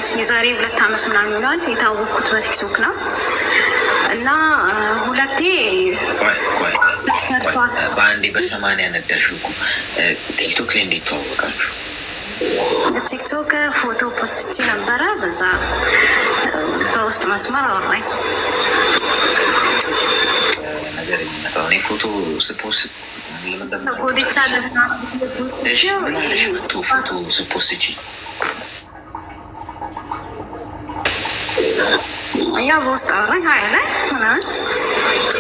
ቢያንስ የዛሬ 2 ዓመት ምናምን ይሆናል የታወቅኩት በቲክቶክ ነው እና ሁለቴ በአንዴ በ80 ነዳሽው እኮ ቲክቶክ ላይ እንዴት ተዋወቃችሁ? ቲክቶክ ፎቶ ፖስት ነበረ፣ በዛ በውስጥ መስመር አወራኝ ነገር የሚመጣው እኔ ፎቶ ስፖስት ፎቶ ስፖስት ያው በውስጥ አወራኝ ሀያ ላይ ምናምን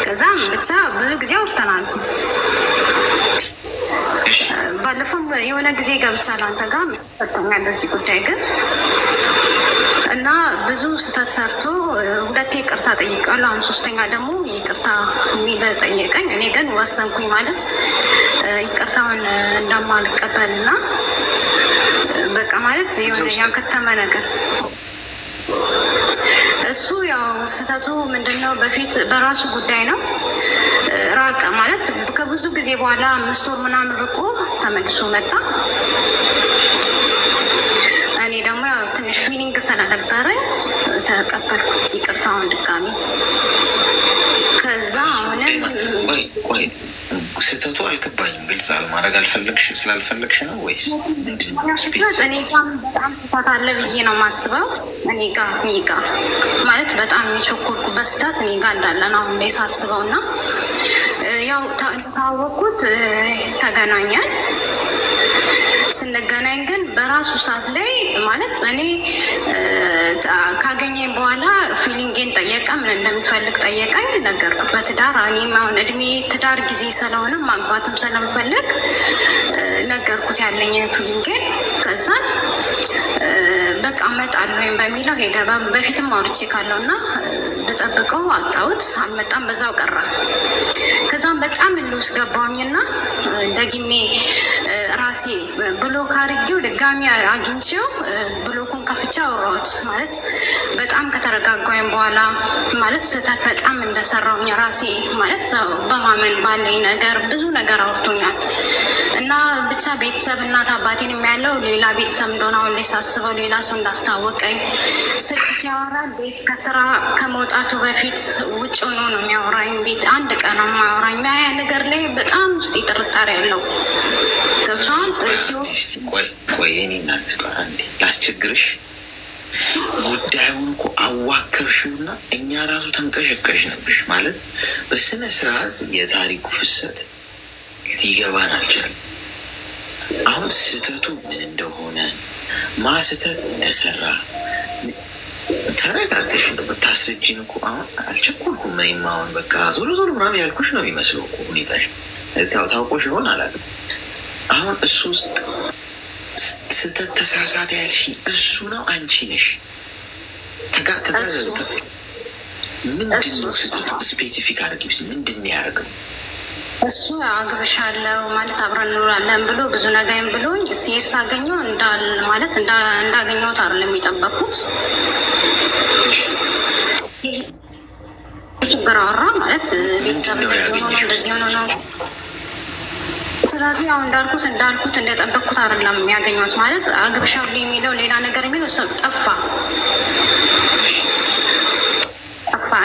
ከዛም ብቻ ብዙ ጊዜ አውርተናል። ባለፈው የሆነ ጊዜ ገብቻለሁ አንተ ጋር ሰጥተኛል በዚህ ጉዳይ ግን እና ብዙ ስህተት ሰርቶ 2 ይቅርታ ጠይቃለሁ። አሁን 3ኛ ደግሞ ይቅርታ የሚል ጠየቀኝ። እኔ ግን ወሰንኩኝ ማለት ይቅርታውን እንደማልቀበልና በቃ ማለት የሆነ ያከተመ ነገር እሱ ያው ስህተቱ ምንድነው? በፊት በራሱ ጉዳይ ነው ራቀ ማለት ከብዙ ጊዜ በኋላ 5 ወር ምናምን ርቆ ተመልሶ መጣ። እኔ ደግሞ ትንሽ ፊሊንግ ስለነበረኝ ተቀበልኩት ይቅርታውን ድጋሚ። ከዛ ቆይ ስህተቱ አልገባኝም። ግልጽ ማድረግ ስላልፈለግሽ ነው ወይስ ምንድነው? እኔ ጋር በጣም ስህተት አለ ብዬ ነው የማስበው። እኔ ጋር ማለት በጣም የቸኮልኩበት ስህተት እኔ ጋር እንዳለ ነው አሁን ላይ ሳስበው እና ያው ታወቅኩት ተገናኛል። ስንገናኝ ግን በራሱ ሰዓት ላይ ማለት እኔ ካገኘኝ በኋላ ፊሊንጌን ጠየቀ፣ ምን እንደሚፈልግ ጠየቀኝ፣ ነገርኩት። በትዳር እኔም አሁን እድሜ ትዳር ጊዜ ስለሆነ ማግባትም ስለምፈልግ ነገርኩት ያለኝን ፊሊንጌን። ከዛ በቃ እመጣለሁ ወይም በሚለው ሄደ። በፊትም አውርቼ ካለው እና ብጠብቀው አጣሁት፣ አልመጣም፣ በዛው ቀረ። ከዛም በጣም ልውስ ገባሁኝና ደግሜ ራሴ ብሎክ አድርጌው ድጋሚ አግኝቼው ብሎኩን ከፍቼ አወራሁት። ማለት በጣም ከተረጋጋሁኝ በኋላ ማለት ስህተት በጣም እንደሰራሁኝ ራሴ ማለት በማመን ባለኝ ነገር ብዙ ነገር አውርቶኛል እና ብቻ ቤተሰብ እናት አባቴን የሚያለው ሌላ ቤተሰብ እንደሆነ አሁን ላይ ሳስበው ሌላ ሰው እንዳስታወቀኝ ስልክ ሲያወራ ቤት ከስራ ከመውጣቱ በፊት ውጭ ሆኖ ነው የሚያወራኝ። ቤት አንድ ቀን ነው የማያወራኝ። ያ ነገር ላይ በጣም ውስጥ ጥርጣሬ ያለው ገብቻል። ቆይ የኔ እናት አንዴ ላስቸግርሽ። ጉዳዩን እኮ አዋከብሽውና እኛ ራሱ ተንቀሸቀሽ ነብሽ ማለት በስነ ስርዓት የታሪኩ ፍሰት ሊገባን አልቻለም። አሁን ስህተቱ ምን እንደሆነ ማስተት እንደሰራ ተረጋግተሽ ብታስረጂን እኮ አሁን አልቸኮልኩም። እኔም አሁን በቃ ዞሮ ምናምን ያልኩሽ ነው የሚመስለው እኮ ሁኔታሽ ታውቆሽ ይሆን አላለም። አሁን እሱ ውስጥ ስህተት ተሳሳተ ያልሽኝ እሱ ነው አንቺ ነሽ። ምንድነው ስህተቱ? ስፔሲፊክ አድርጊ። ምንድን ያደርገው? እሱ አግብሻለሁ ማለት አብረን እንኖራለን ብሎ ብዙ ነገይም ብሎኝ ሲሄድ ሳገኘው ማለት እንዳገኘሁት አይደለም የጠበኩት። ችግር አወራ ማለት ቤተሰብ እንደዚህ ሆኖ ነው። ስለዚህ ያው እንዳልኩት እንደጠበቅኩት አይደለም የሚያገኘት ማለት አግብሻለሁ የሚለው ሌላ ነገር የሚለው ሰው ጠፋ።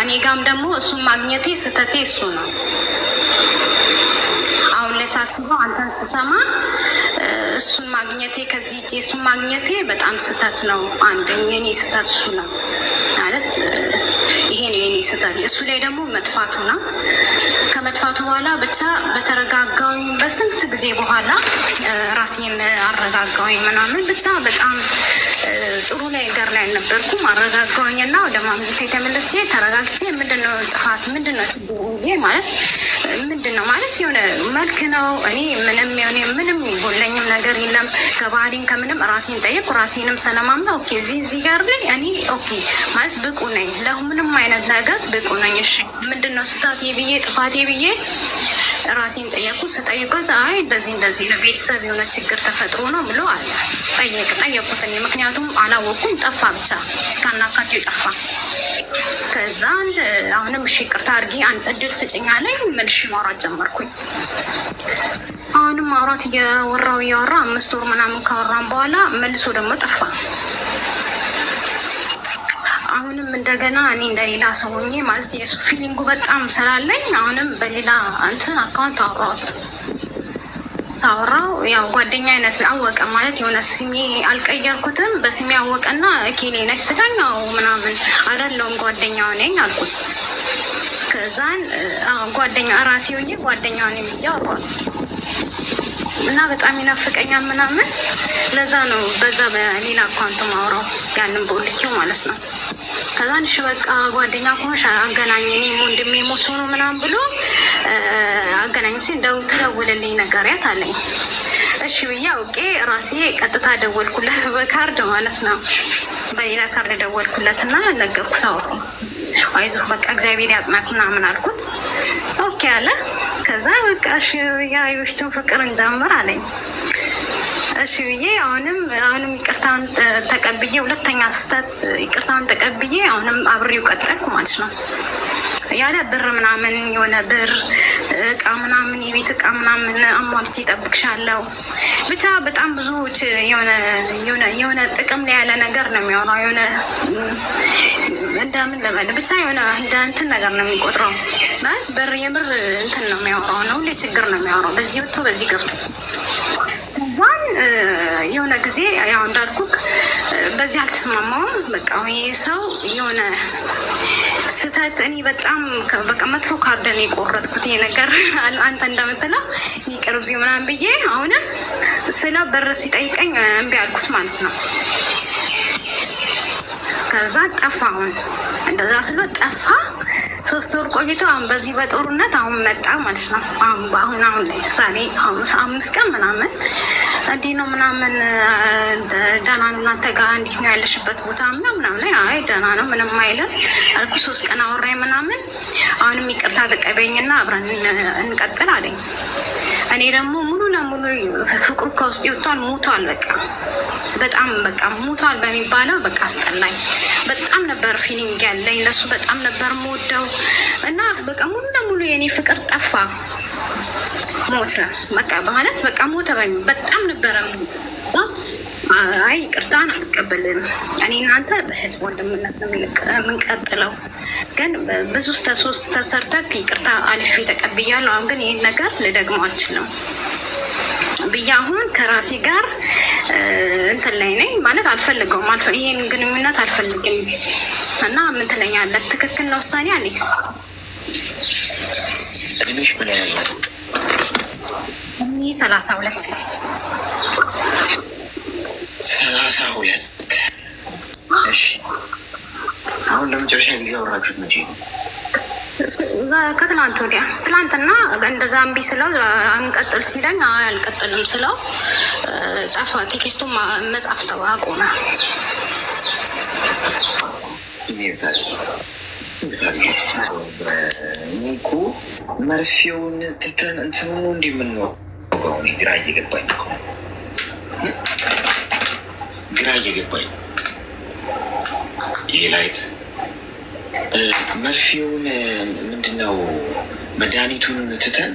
እኔ ጋም ደግሞ እሱን ማግኘቴ ስህተቴ እሱ ነው። አሁን ላይ ሳስበው አንተን ስሰማ እሱን ማግኘቴ ከዚህ እሱን ማግኘቴ በጣም ስህተት ነው። አንደኛ የኔ ስህተት እሱ ነው ማለት ይሄ ነው የኔ ስህተት። እሱ ላይ ደግሞ መጥፋቱ ነው። ከመጥፋቱ በኋላ ብቻ በተረጋጋውኝ በስንት ጊዜ በኋላ ራሴን አረጋጋውኝ ምናምን ብቻ በጣም ጥሩ ነገር ላይ አልነበርኩም። አረጋጋውኝና ወደ ማምለክ የተመለሰ ተረጋግቼ ምንድነው ጥፋት ምንድነው ማለት ምንድነው ማለት የሆነ መልክ ነው። እኔ ምንም ይጎለኝም ነገር የለም ከባህሪን ከምንም ራሴን ጠየቅኩ። ራሴንም ሰለማምና ኦኬ እዚህ ጋር ላይ እኔ ኦኬ ማለት ብቁ ነኝ፣ ለምንም አይነት ነገር ብቁ ነኝ። እሺ ምንድነው ስህተቴ ብዬ ጥፋቴ ብዬ ራሴን ጠየቅኩ። ስጠይቀው አይ እንደዚህ ነው ቤተሰብ የሆነ ችግር ተፈጥሮ ነው ብሎ አለ። ጠየቅኩት እኔ ምክንያቱም አላወቅኩም። ጠፋ ብቻ እስካናካቴው ጠፋ። ከዛ አሁንም እሺ ይቅርታ አድርጊ እድል ስጭኝ አለኝ። መልሼ ማውራት ጀመርኩኝ። አሁንም ማውራት እያወራ 5 ወር ምናምን ካወራን በኋላ መልሶ ደግሞ ጠፋ። አሁንም እንደገና እኔ እንደሌላ ሰው ሆኜ ማለት የሱ ፊሊንጉ በጣም ስላለኝ አሁንም በሌላ እንትን አካውንት አውራሁት። ሳውራው ያው ጓደኛ አይነት አወቀ ማለት የሆነ ስሜ አልቀየርኩትም። በስሜ አወቀና እኬሌ ነች ስዳኛው ምናምን አይደለሁም ጓደኛው ነኝ አልኩት። ከዛን ጓደኛ ራሴ ሆኜ ጓደኛው ነኝ ብዬ አወራሁት እና በጣም ይናፍቀኛል ምናምን። ለዛ ነው በዛ በሌላ አካውንት ማውራው ያንን ቦልኬው ማለት ነው። ከዛን እሺ በቃ ጓደኛ ከሆንሽ አገናኝ፣ እኔም ወንድሜ ሞቶ ነው ምናምን ብሎ አገናኝ ሲል ትደውልልኝ ነገርያት አለኝ። እሺ ብዬ አውቄ ራሴ ቀጥታ ደወልኩለት በካርድ ማለት ነው። በሌላ ካርድ ደወልኩለት እና ነገርኩት። አወራሁ። አይዞህ በቃ እግዚአብሔር ያጽናክ ምናምን አልኩት። ኦኬ አለ። ከዛ በቃ እሺ የአይሁሽቱን ፍቅር እንጀምር አለኝ። እሺ ብዬ አሁንም ይቅርታን ተቀብዬ ሁለተኛ ስህተት ይቅርታን ተቀብዬ አሁንም አብሬው ቀጠልኩ ማለት ነው። ያለ ብር ምናምን የሆነ ብር እቃ ምናምን የቤት እቃ ምናምን አሟልቼ እጠብቅሻለሁ ብቻ በጣም ብዙ የሆነ ጥቅም ላይ ያለ ነገር ነው የሚሆነው። የሆነ እንደምን ለበል ብቻ የሆነ እንደ እንትን ነገር ነው የሚቆጥረው። ብር የብር እንትን ነው የሚያወራው ነው ሁሌ ችግር ነው የሚያወራው። በዚህ ወጥቶ በዚህ ገብቶ ከዛን የሆነ ጊዜ ያው እንዳልኩክ በዚህ አልተስማማውም። በቃ ይሄ ሰው የሆነ ስህተት እኔ በጣም በቃ መጥፎ ካርደን የቆረጥኩት ይሄ ነገር አንተ እንደምትለው ይቅርብ ምናምን ብዬ አሁንም ስለ በር ሲጠይቀኝ እምቢ አልኩት ማለት ነው። ከዛ ጠፋ። አሁን እንደዛ ስሎ ጠፋ። 3 ወር ቆይቶ አሁን በዚህ በጦርነት አሁን መጣ ማለት ነው። አሁን ላይ ሳሌ 5 ቀን ምናምን እንዲህ ነው ምናምን ደህና ነው እናንተ ጋር እንዴት ነው ያለሽበት ቦታ ምናምን ላይ አይ ደህና ነው ምንም አይልም አልኩ። 3 ቀን አወራኝ ምናምን አሁንም ይቅርታ ተቀበይኝና አብረን እንቀጥል አለኝ። እኔ ደግሞ ሙሉ ለሙሉ ፍቅሩ ከውስጥ ይወጣል። ሞቷል በጣም በቃ ሞቷል በሚባለው በቃ አስጠላኝ። በጣም ነበር ፊሊንግ ያለኝ ለሱ በጣም ነበር የምወደው እና በቃ ሙሉ ለሙሉ የኔ ፍቅር ጠፋ። ሞተ በቃ ማለት በቃ ሞተ በጣም ነበረ። አይ ይቅርታን አልቀበልም እኔ እናንተ በህዝብ ወንድምነት ነው የምንቀጥለው፣ ግን ብዙ ሶስት ተሰርተክ ይቅርታ አልፌ ተቀብያለሁ። አሁን ግን ይህን ነገር ልደግመው አልችልም ብዬ አሁን ከራሴ ጋር እንትን ላይ ነኝ ማለት አልፈልገውም። ይሄን ግንኙነት አልፈልግም እና ምን ትለኛለህ? ትክክል ነው ውሳኔ አሌክስ? እድሜሽ ምን ያህል ነው? 32 32 እሺ። አሁን ለመጨረሻ ጊዜ አወራችሁት መቼ ነው? ከትላንት ወዲያ ትላንትና እንደዛ እምቢ ስለው አንቀጥል ሲለኝ አልቀጥልም ስለው ጠፋ። ቴክስቱ መጻፍ ተው አቆመ። እኮ መርፌውን ትተን እንትኑ ነው እንዲህ የምንወጋው። ግራ እየገባኝ ይሄ ላይት መርፌውን ምንድነው መድኃኒቱን ትተን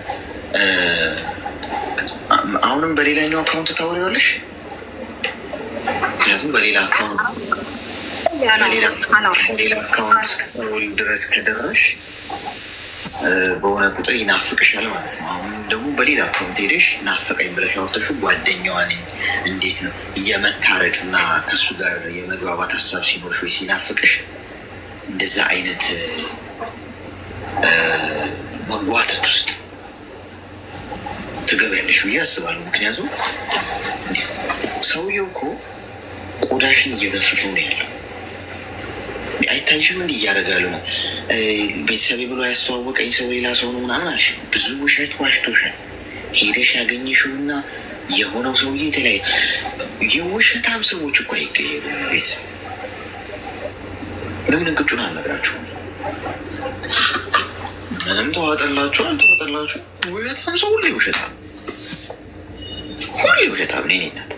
አሁንም በሌላኛው አካውንት ታወሪዋለሽ። ምክንያቱም በሌላ አካውንት እስክታወሪ ድረስ ከደረሽ በሆነ ቁጥር ይናፍቅሻል ማለት ነው። አሁን ደግሞ በሌላ አካውንት ሄደሽ ናፈቀኝ ብለሽ አውርተሹ ጓደኛዋ ነኝ እንዴት ነው የመታረቅ እና ከእሱ ጋር የመግባባት ሀሳብ ሲኖርሽ ወይ ሲናፍቅሽ እንደዛ አይነት መጓተት ውስጥ ትገቢያለሽ ብዬ አስባለሁ። ምክንያቱም ሰውየው እኮ ቆዳሽን እየገፈፈው ነው ያለው። አይታይሽም? እንዲህ እያደረጋሉ ነው። ቤተሰቤ ብሎ ያስተዋወቀኝ ሰው ሌላ ሰው ነው ምናምን አልሽ። ብዙ ውሸት ዋሽቶሻል። ሄደሽ ያገኘሽውና የሆነው ሰውዬ የተለያዩ የውሸታም ሰዎች እኮ አይገየሩ። ቤተሰብ ለምን እንቅጩን አልነግራችሁም? ምንም ተዋጠላችሁ አልተዋጠላችሁ፣ ውሸታም ሰው ሁሌ ውሸታም፣ ሁሌ ውሸታም። እኔ ናት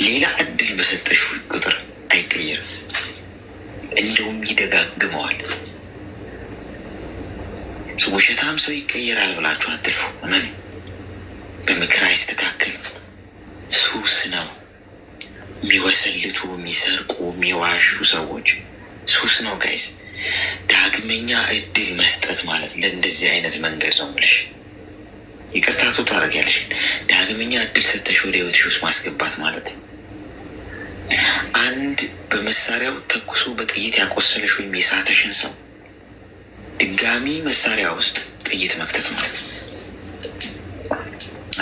ሌላ እድል በሰጠሽ ቁጥር አይቀየርም፣ እንደውም ይደጋግመዋል። ውሸታም ሰው ይቀየራል ብላችሁ አትልፉ። ምን በምክር አይስተካከልም። ሱስ ነው። የሚወሰልቱ፣ የሚሰርቁ፣ የሚዋሹ ሰዎች ሱስ ነው ጋይስ። ዳግመኛ እድል መስጠት ማለት ለእንደዚህ አይነት መንገድ ነው የምልሽ። ይቅርታቱ ታደርጊያለሽ፣ ግን ዳግመኛ እድል ሰተሽ ወደ ህይወትሽ ውስጥ ማስገባት ማለት አንድ በመሳሪያው ተኩሶ በጥይት ያቆሰለሽ ወይም የሳተሽን ሰው ድጋሚ መሳሪያ ውስጥ ጥይት መክተት ማለት ነው።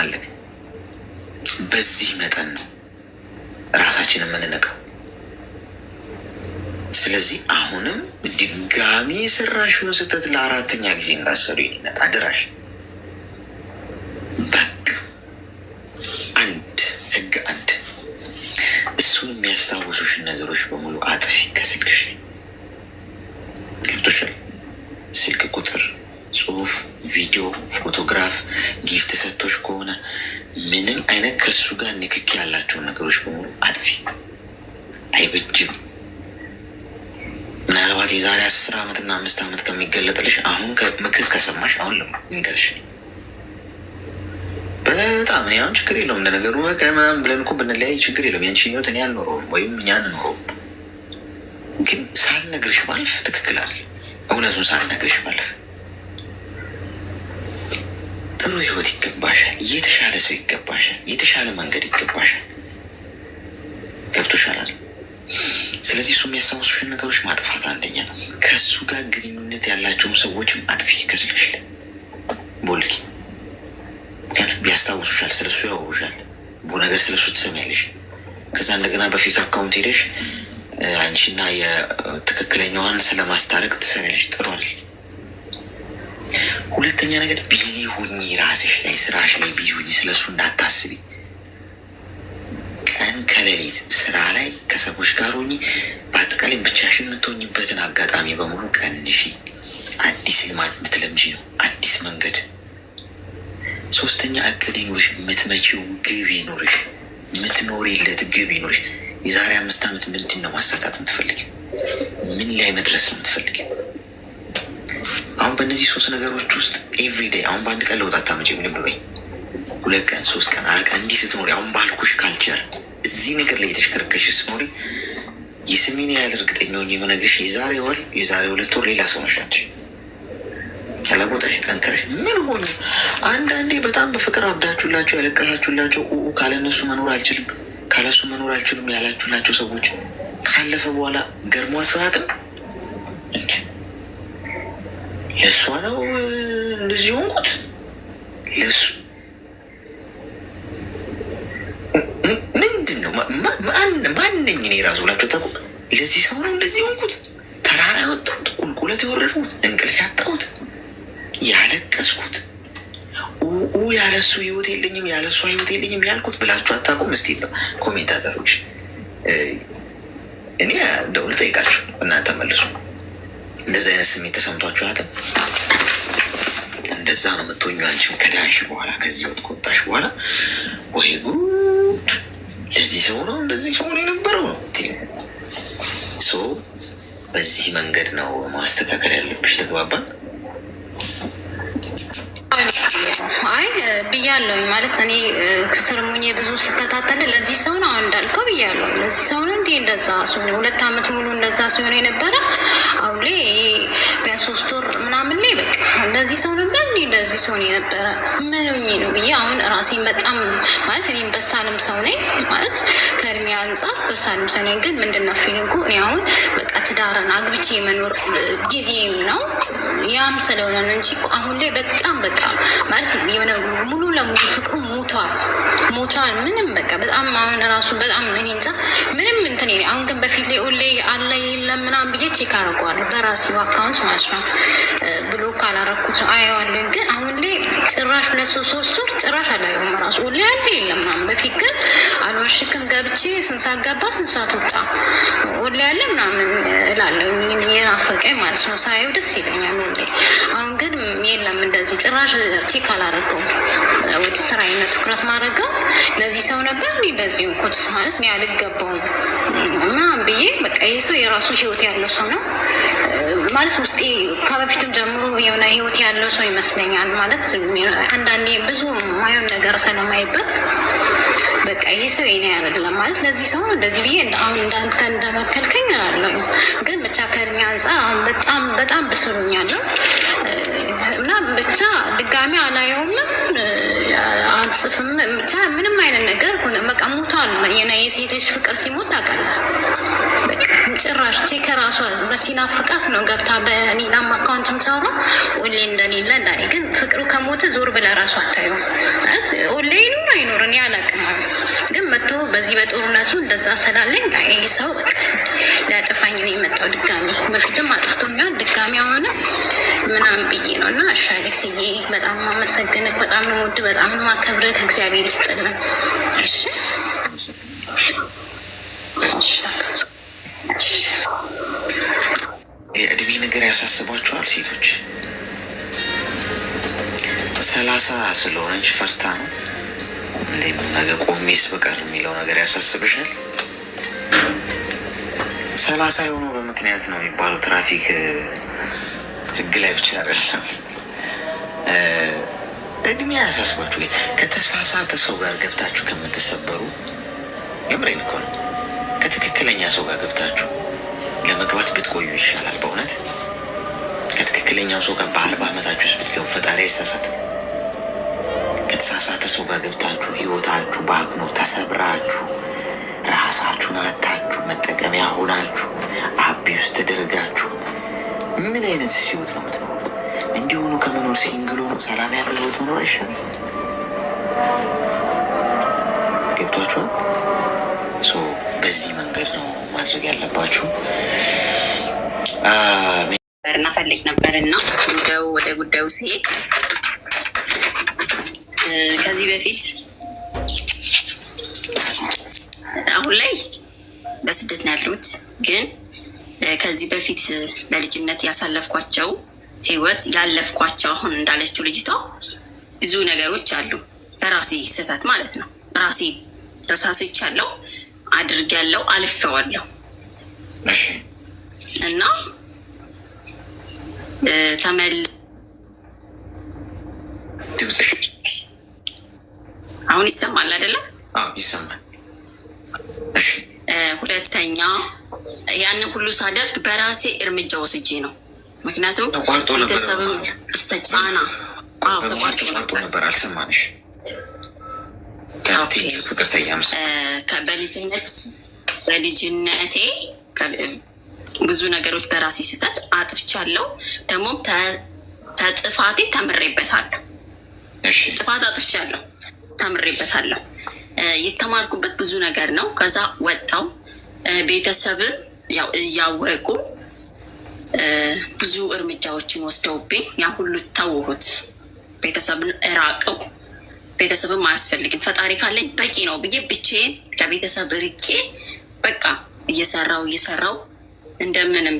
አለቅ በዚህ መጠን ነው ራሳችን የምንነቀው። ስለዚህ አሁንም ድጋሚ የሰራሽውን ስህተት ለአራተኛ ጊዜ እንዳሰሩ ይነት አድራሽ በቃ አንድ እሱን የሚያስታውሱሽን ነገሮች በሙሉ አጥፊ ከስልክሽ ላይ። ገብቶሻል? ስልክ ቁጥር፣ ጽሁፍ፣ ቪዲዮ፣ ፎቶግራፍ፣ ጊፍት ሰጥቶሽ ከሆነ ምንም አይነት ከሱ ጋር ንክኪ ያላቸውን ነገሮች በሙሉ አጥፊ። አይበጅም። ምናልባት የዛሬ 10 ዓመትና 5 ዓመት ከሚገለጥልሽ አሁን ምክር ከሰማሽ አሁን ልንገርሽ። በጣም እኔ አሁን ችግር የለውም እንደ ነገሩ በቃ ምናምን ብለን እኮ ብንለያይ ችግር የለውም። ያንቺ ህይወት እኔ አልኖረውም ወይም እኛ አንኖረውም። ግን ሳልነግርሽ ማለፍ ትክክል አለ። እውነቱን ሳልነግርሽ ማለፍ ጥሩ ህይወት ይገባሻል። የተሻለ ሰው ይገባሻል። የተሻለ መንገድ ይገባሻል። ገብቶሻል? ስለዚህ እሱ የሚያስታውሱሽን ነገሮች ማጥፋት አንደኛ ነው። ከእሱ ጋር ግንኙነት ያላቸውን ሰዎችም አጥፊ ከስልክሽ ላይ ቦልኪ። ምክንያቱም ያስታውሱሻል፣ ስለሱ ያወሩሻል፣ ነገር ስለሱ ትሰሚያለሽ። ከዛ እንደገና በፌክ አካውንት ሄደሽ አንቺና የትክክለኛዋን ስለማስታረቅ ትሰሪያለሽ። ጥሩ አይደል? ሁለተኛ ነገር ቢዚ ሁኚ፣ ራስሽ ላይ ስራሽ ላይ ቢዚ ሁኚ። ስለሱ እንዳታስቢ። ቀን ከሌሊት ስራ ላይ ከሰዎች ጋር ሁኚ። በአጠቃላይ ብቻሽን የምትሆኝበትን አጋጣሚ በሙሉ ቀንሺ። አዲስ ልማድ እንድትለምጂ ነው፣ አዲስ መንገድ። ሶስተኛ እቅድ ይኖርሽ፣ የምትመቺው ግብ ይኖርሽ፣ የምትኖሪለት ግብ ይኖርሽ። የዛሬ 5 ዓመት ምንድን ነው ማሳካት የምትፈልጊው? ምን ላይ መድረስ ነው የምትፈልጊው? አሁን በእነዚህ 3 ነገሮች ውስጥ ኤቭሪዴይ አሁን በአንድ ቀን ለውጥ አታመጪም። ልብ በይ። 2 ቀን 3 ቀን 4 ቀን እንዲህ ስትኖሪ አሁን ባልኩሽ ካልቸር እዚህ ነገር ላይ የተሽከረከሽ ስትኖሪ የስሜን ያህል እርግጠኛ ሆኜ የምነግርሽ የዛሬ 2 ወር ሌላ ሰው ነሽ አንቺ። ያለቦታሽ ጠንከረሽ ምን ሆኜ አንዳንዴ በጣም በፍቅር አብዳችሁላቸው ያለቀሳችሁላቸው ካለነሱ መኖር አልችልም ካለሱ መኖር አልችልም ያላችሁላቸው ሰዎች ካለፈ በኋላ ገርሟችሁ አያውቅም? እንጂ ለእሷ ነው እንደዚህ ሆንኩት ለሱ ምንድን ነው ማንኝ እኔ ራሱ ብላቸው ታቁም። ለዚህ ሰው ነው እንደዚህ ሆንኩት፣ ተራራ ያወጣሁት፣ ቁልቁለት የወረድኩት፣ እንቅልፍ ያጣሁት፣ ያለቀስኩት፣ ያለሱ ህይወት የለኝም ያለሷ ህይወት የለኝም ያልኩት ብላችሁ አታቁም? እስቲ ነው ኮሜንታተሮች፣ እኔ ደውል ጠይቃችሁ እናንተ መልሱ። እንደዚህ አይነት ስሜት ተሰምቷችሁ አያውቅም? እንደዛ ነው የምትሆኙ አንቺም ከዳንሽ በኋላ ከዚህ ህይወት ከወጣሽ በኋላ ወይ ጉድ ለዚህ ሰው ነው እንደዚህ ሰው ነው የነበረው ነው። በዚህ መንገድ ነው ማስተካከል ያለብሽ። ተግባባን? አይ ብያለሁኝ ማለት እኔ ስርሙኝ ብዙ ስከታተል ለዚህ ሰው ነው እንዳልከው ብያለሁ። ለዚህ ሰው ነው እንዴ እንደዛ ሲሆን 2 ዓመት ሙሉ እንደዛ ሲሆን የነበረ አሁን ላይ ቢያንስ 3 ወር ምናምን ላይ በቃ እንደዚህ ሰው ነበር እንዴ እንደዚህ ሲሆን የነበረ ምን ሆኜ ነው ብዬ አሁን ራሴን በጣም ማለት እኔም በሳልም ሰው ነኝ ማለት ከእድሜ አንጻር በሳልም ሰው ነኝ። ግን ምንድነው ፊሊንጉ እኔ አሁን በቃ ትዳርን አግብቼ መኖር ጊዜም ነው ያም ስለሆነ ነው እንጂ አሁን ላይ በጣም በቃ ማለት የሆነ ሙሉ ለሙሉ ፍቅሩ ሞቷል። ምንም በቃ በጣም አሁን ራሱ በጣም እኔ እንጃ ምንም እንትን አሁን ግን በፊት ላይ ኦሌ አለ የለም ምናምን ብዬ ቼክ አደርገዋለሁ በራሴው አካውንት ማለት ነው። ብሎ ካላረኩት አየዋለሁ። ግን አሁን ላይ ጭራሽ 2-3 ወር ጭራሽ አላየውም ራሱ ኦሌ አለ የለም ምናምን። በፊት ግን አልዋሽክም ገብቼ ስንት ሰዓት ገባ ስንት ሰዓት ወጣ ኦሌ አለ ምናምን እላለሁ። የናፈቀኝ ማለት ነው ሳየው ደስ ይለኛል ኦሌ። አሁን ግን የለም እንደዚህ ጭራሽ ቼክ አላደረገውም። ወደ ስራዬ ነው ትኩረት ማድረገው። ለዚህ ሰው ነበር እንዴ እንደዚህ እንኩት ማለት ነው ያልገባውም ምናምን ብዬ በቃ ይሄ ሰው የራሱ ህይወት ያለው ሰው ነው ማለት ውስጤ ከበፊትም ጀምሮ የሆነ ህይወት ያለው ሰው ይመስለኛል። ማለት አንዳንዴ ብዙ ማየውን ነገር ስለማይበት በቃ ይሄ ሰው የኔ አይደለም ማለት ለዚህ ሰው እንደዚህ ብዬ አሁን እንዳንተ እንደመከልከኝ አላለሁ። ግን ብቻ ከእድሜ አንጻር አሁን በጣም ብስሉኛለሁ እና ብቻ ድጋሚ አላየውም አልጽፍም ብቻ ምንም አይነት ነገር ሆነ በቃ ሞቷል። የሴት ልጅ ፍቅር ሲሞት ታውቃለህ በቃ ጭራሽ ቼክ ራሷ በሲናፍቃት ነው ገብታ በኒላም አካውንትም ሰውራ ኦሌ እንደሌለ እንዳይ ግን ፍቅሩ ከሞተ ዞር ብለ ራሷ አታየውም። ኦሌ ይኑር አይኑር እኔ አላውቅም። ግን መጥቶ በዚህ በጦርነቱ እንደዛ ስላለኝ ይሄ ሰው በቃ ሊያጠፋኝ ነው የመጣው ድጋሚ። በፊትም አጥፍቶኛል ድጋሚ አሁን ምናምን ብዬ ነው እና እሺ አሌክስዬ በጣም ማመሰግንህ፣ በጣም ነው የምወድህ፣ በጣም ነው የማከብርህ። እግዚአብሔር ይስጥልን። እሺ የእድሜ ነገር ያሳስባችኋል ሴቶች? 30 ስለሆነች ፈርታ ነው እንዴ ነገ ቆሜስ በቀር የሚለው ነገር ያሳስብሻል? 30 የሆነው በምክንያት ነው የሚባለው ትራፊክ ህግ ላይ ብቻ አይደለም። እድሜ ያሳስባችሁ? ከተሳሳተ ሰው ጋር ገብታችሁ ከምትሰበሩ የምሬን እኮ ነው ከትክክለኛ ሰው ጋር ገብታችሁ ለመግባት ብትቆዩ ይሻላል። በእውነት ከትክክለኛው ሰው ጋር በ40 ዓመታችሁ ውስጥ ብትገቡ ፈጣሪ አይሳሳትም። ከተሳሳተ ሰው ጋር ገብታችሁ ህይወታችሁ ባክኖ ተሰብራችሁ ራሳችሁን አታችሁ መጠቀሚያ ሆናችሁ አቢ ውስጥ ተደረጋችሁ ምን አይነት ህይወት ነው የምትኖሩት? እንዲሆኑ ከመኖር ሲንግል ሆኖ ሰላም ያለው ህይወት መኖር አይሻልም? ገብቷችኋል? በዚህ መንገድ ነው ማድረግ ያለባችሁ። እና ፈልግ ነበር እና ወደ ጉዳዩ ሲሄድ ከዚህ በፊት አሁን ላይ በስደት ነው ያለሁት። ግን ከዚህ በፊት በልጅነት ያሳለፍኳቸው ህይወት ያለፍኳቸው አሁን እንዳለችው ልጅቷ ብዙ ነገሮች አሉ። በራሴ ስህተት ማለት ነው። ራሴ ተሳስቻለሁ፣ አድርጌያለሁ፣ አልፌዋለሁ እና ድምፅሽ አሁን ይሰማል አይደለ? ይሰማል። ሁለተኛ ያንን ሁሉ ሳደርግ በራሴ እርምጃ ወስጄ ነው። ምክንያቱም ቤተሰብም እስተጫና ተቋርጦ ነበር። አልሰማንሽ? በልጅነቴ ብዙ ነገሮች በራሴ ስህተት አጥፍቻለሁ። ደግሞም ተጥፋቴ ተምሬበታለሁ። ጥፋት አጥፍቻለሁ፣ ተምሬበታለሁ። የተማርኩበት ብዙ ነገር ነው። ከዛ ወጣው ቤተሰብን ያው እያወቁ ብዙ እርምጃዎችን ወስደውብኝ ያ ሁሉ ታወሁት። ቤተሰብን እራቀው። ቤተሰብም አያስፈልግም ፈጣሪ ካለኝ በቂ ነው ብዬ ብቻዬን ከቤተሰብ ርቄ በቃ እየሰራው እንደምንም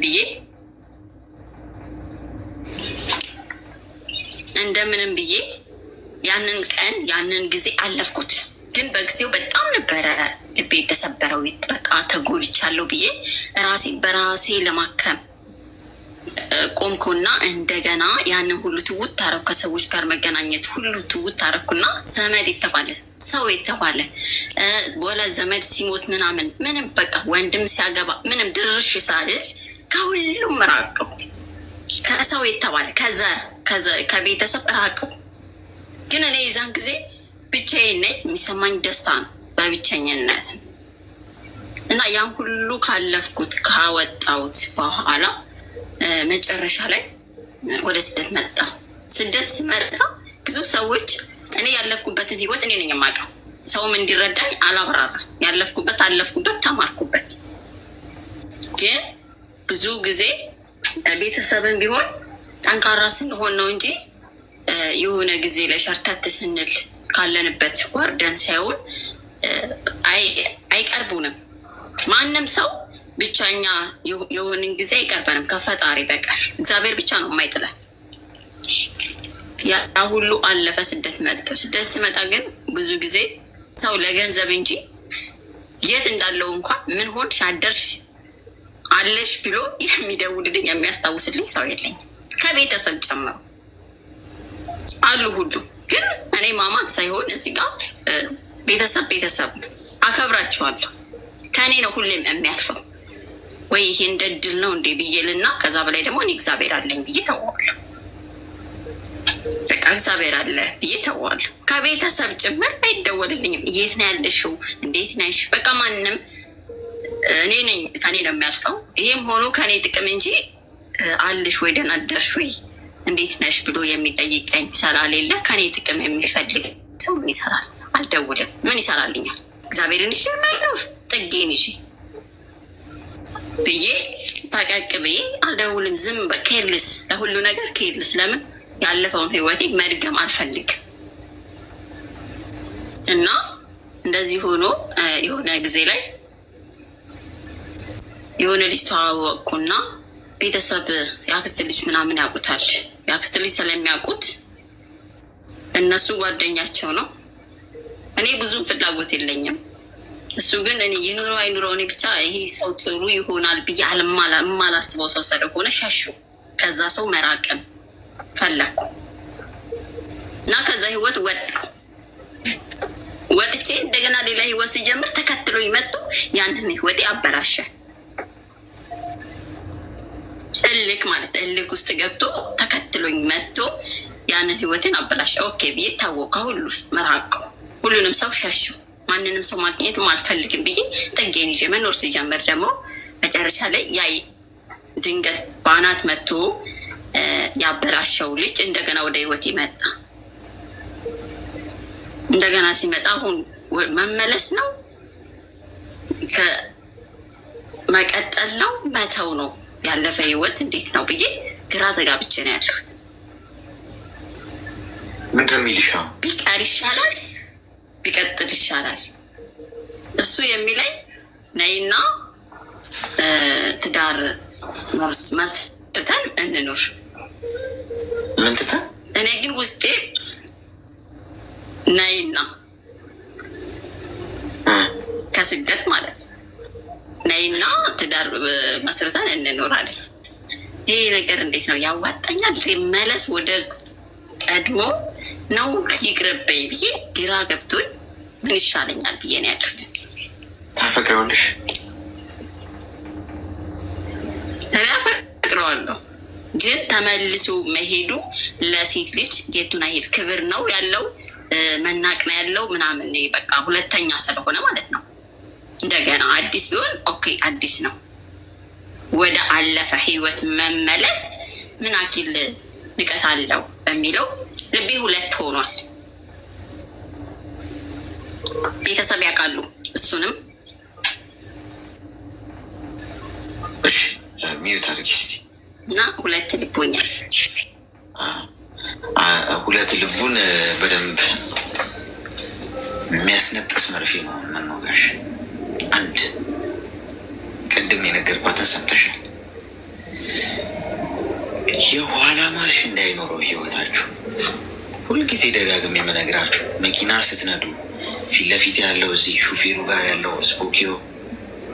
ብዬ ያንን ቀን ያንን ጊዜ አለፍኩት። ግን በጊዜው በጣም ነበረ ልቤ የተሰበረው። በቃ ተጎድቻለሁ ብዬ በራሴ ለማከም ቆምኩና እንደገና ያንን ሁሉ ትውት ታረኩ። ከሰዎች ጋር መገናኘት ሁሉ ትውት ታረኩና ዘመድ የተባለ ሰው የተባለ ወላ ዘመድ ሲሞት ምንም በቃ ወንድም ሲያገባ ምንም ድርሽ ሳልል ከሁሉም ራቀው። ከሰው የተባለ ከቤተሰብ ራቀው። ግን እኔ የዛን ጊዜ ብቻዬን ነኝ። የሚሰማኝ ደስታ ነው በብቸኝነት እና ያን ሁሉ ካለፍኩት ካወጣሁት በኋላ መጨረሻ ላይ ወደ ስደት መጣ። ስደት ሲመጣ ብዙ ሰዎች እኔ ያለፍኩበትን ህይወት እኔ ነኝ የማውቀው። ሰውም እንዲረዳኝ አላብራራ። አለፍኩበት፣ ተማርኩበት። ግን ብዙ ጊዜ ቤተሰብን ቢሆን ጠንካራ ስንሆን ነው እንጂ የሆነ ጊዜ ላይ ሸርተት ስንል ካለንበት ወርደን ሳይሆን አይቀርቡንም። ማንም ሰው ብቻኛ የሆንን ጊዜ አይቀርበንም ከፈጣሪ በቀር። እግዚአብሔር ብቻ ነው የማይጥለን። ያ ሁሉ አለፈ። ስደት ስመጣ ግን ብዙ ጊዜ ሰው ለገንዘብ እንጂ የት እንዳለው እንኳን ምን ሆንሽ አደርሽ አለሽ ብሎ የሚደውልልኝ የሚያስታውስልኝ ሰው የለኝ፣ ከቤተሰብ ጨምሮ አሉ ሁሉ። ግን እኔ ማማት ሳይሆን እዚህ ጋር ቤተሰብ ቤተሰብ ነው። አከብራችኋለሁ። ከእኔ ነው ሁሌም የሚያልፈው። ወይ ይሄ እንደ ድል ነው እንዴ ብዬልና ከዛ በላይ ደግሞ እኔ እግዚአብሔር አለኝ ብዬ ተዋዋለሁ። በቃ እግዚአብሔር አለ ብዬ ተዋዋለሁ። ከቤተሰብ ጭምር አይደወልልኝም። የት ነው ያለሽው? እንዴት ነሽ? በቃ ማንም እኔ ነኝ ከኔ ነው የሚያልፈው። ይህም ሆኖ ከኔ ጥቅም እንጂ አለሽ ወይ ደህና አደርሽ ወይ እንዴት ነሽ ብሎ የሚጠይቀኝ ስላሌለ ከኔ ጥቅም የሚፈልግ ሰው ምን ይሰራል? አልደውልም። ምን ይሰራልኛል? እግዚአብሔርን ይዤ የማይኖር ጥጌን ይዤ ብዬ ፈቀቅ ብዬ አልደውልም። ዝም ኬርልስ፣ ለሁሉ ነገር ኬርልስ። ለምን ያለፈውን ህይወቴ መድገም አልፈልግም። እና እንደዚህ ሆኖ የሆነ ጊዜ ላይ የሆነ ልጅ ተዋወቅኩና ቤተሰብ የአክስት ልጅ ምናምን ያውቁታል። የአክስት ልጅ ስለሚያውቁት እነሱ ጓደኛቸው ነው። እኔ ብዙም ፍላጎት የለኝም። እሱ ግን እኔ ይኑረው አይኑረው እኔ ብቻ ይሄ ሰው ጥሩ ይሆናል ብዬ የማላስበው ሰው ስለሆነ ሸሹ። ከዛ ሰው መራቅም ፈለኩ እና ከዛ ህይወት ወጥቼ እንደገና ሌላ ህይወት ሲጀምር ተከትሎ ይመጡ ያንን ህይወቴ አበላሸ። እልክ ማለት እልክ ውስጥ ገብቶ ተከትሎኝ መጥቶ ያንን ህይወቴን አበላሸ። ኦኬ ብዬ ታወቀ። ሁሉ መራቀው፣ ሁሉንም ሰው ሸሽው፣ ማንንም ሰው ማግኘትም አልፈልግም ብዬ ጥጌን ይዤ መኖር ሲጀምር ደግሞ መጨረሻ ላይ ያ ድንገት ባናት መጥቶ ያበላሸው ልጅ እንደገና ወደ ህይወቴ መጣ። እንደገና ሲመጣ አሁን መመለስ ነው መቀጠል ነው መተው ነው? ያለፈ ህይወት እንዴት ነው ብዬ ግራ ተጋብቼ ነው ያለሁት። ምንድን ሚልሻ ቢቀር ይሻላል ቢቀጥል ይሻላል? እሱ የሚለኝ ነይና ትዳር መስርተን እንኑር። ምን ትተን? እኔ ግን ውስጤ ነይና ከስደት ማለት ነይና ትዳር መስርተን እንኖራለን። ይሄ ነገር እንዴት ነው ያዋጣኛል? መለስ ወደ ቀድሞ ነው ይቅርበኝ ብዬ ግራ ገብቶኝ ምን ይሻለኛል ብዬ ነው ያሉት። ታፈቅረዋለሽ? እኔ አፈቅረዋለሁ፣ ግን ተመልሶ መሄዱ ለሴት ልጅ የቱን አይሄድ ክብር ነው ያለው፣ መናቅ ነው ያለው ምናምን። በቃ ሁለተኛ ስለሆነ ማለት ነው። እንደገና አዲስ ቢሆን ኦኬ አዲስ ነው። ወደ አለፈ ህይወት መመለስ ምን አኪል ንቀት አለው በሚለው ልቤ ሁለት ሆኗል። ቤተሰብ ያውቃሉ እሱንም። እሺ ሚዩት አድርጊ እስኪ። እና ሁለት ልቦኛል። ሁለት ልቡን በደንብ የሚያስነጥስ መርፌ ነው መኖጋሽ። አንድ ቅድም የነገርኳትን ሰምተሻል። የኋላ ማርሽ እንዳይኖረው ህይወታችሁ። ሁልጊዜ ደጋግም የምነግራችሁ መኪና ስትነዱ ፊት ለፊት ያለው እዚህ ሹፌሩ ጋር ያለው ስፖኪዮ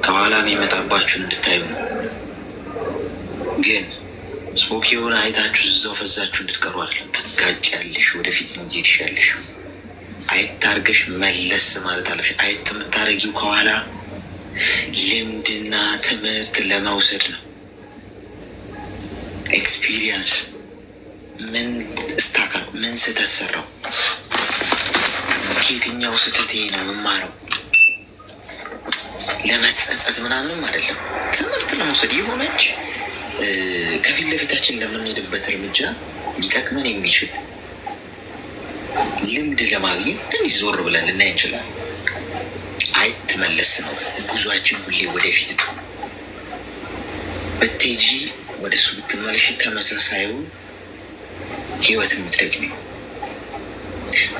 ከኋላ የሚመጣባችሁን እንድታዩ ነው። ግን ስፖኪዮን አይታችሁ እዛው ፈዛችሁ እንድትቀሩ አይደለም። ትጋጫለሽ። ወደፊት ነው እየሄድሽ ያለሽ። አይታርገሽ መለስ ማለት አለሽ። አይት የምታረጊው ከኋላ ልምድና ትምህርት ለመውሰድ ነው። ኤክስፒሪየንስ ምን እስታካል ምን ስህተት ሰራው፣ ከየትኛው ስህተት ነው የምማረው፣ ለመጸጸት ምናምንም አይደለም። ትምህርት ለመውሰድ የሆነች ከፊት ለፊታችን ለምንሄድበት እርምጃ ሊጠቅመን የሚችል ልምድ ለማግኘት ትንሽ ዞር ብለን ልናይ እንችላለን። አይትመለስ ነው ጉዟችን፣ ሁሌ ወደፊት ነው። ብትሄጂ ወደ እሱ ብትመለሽ ተመሳሳዩ ህይወትን የምትደግሚው።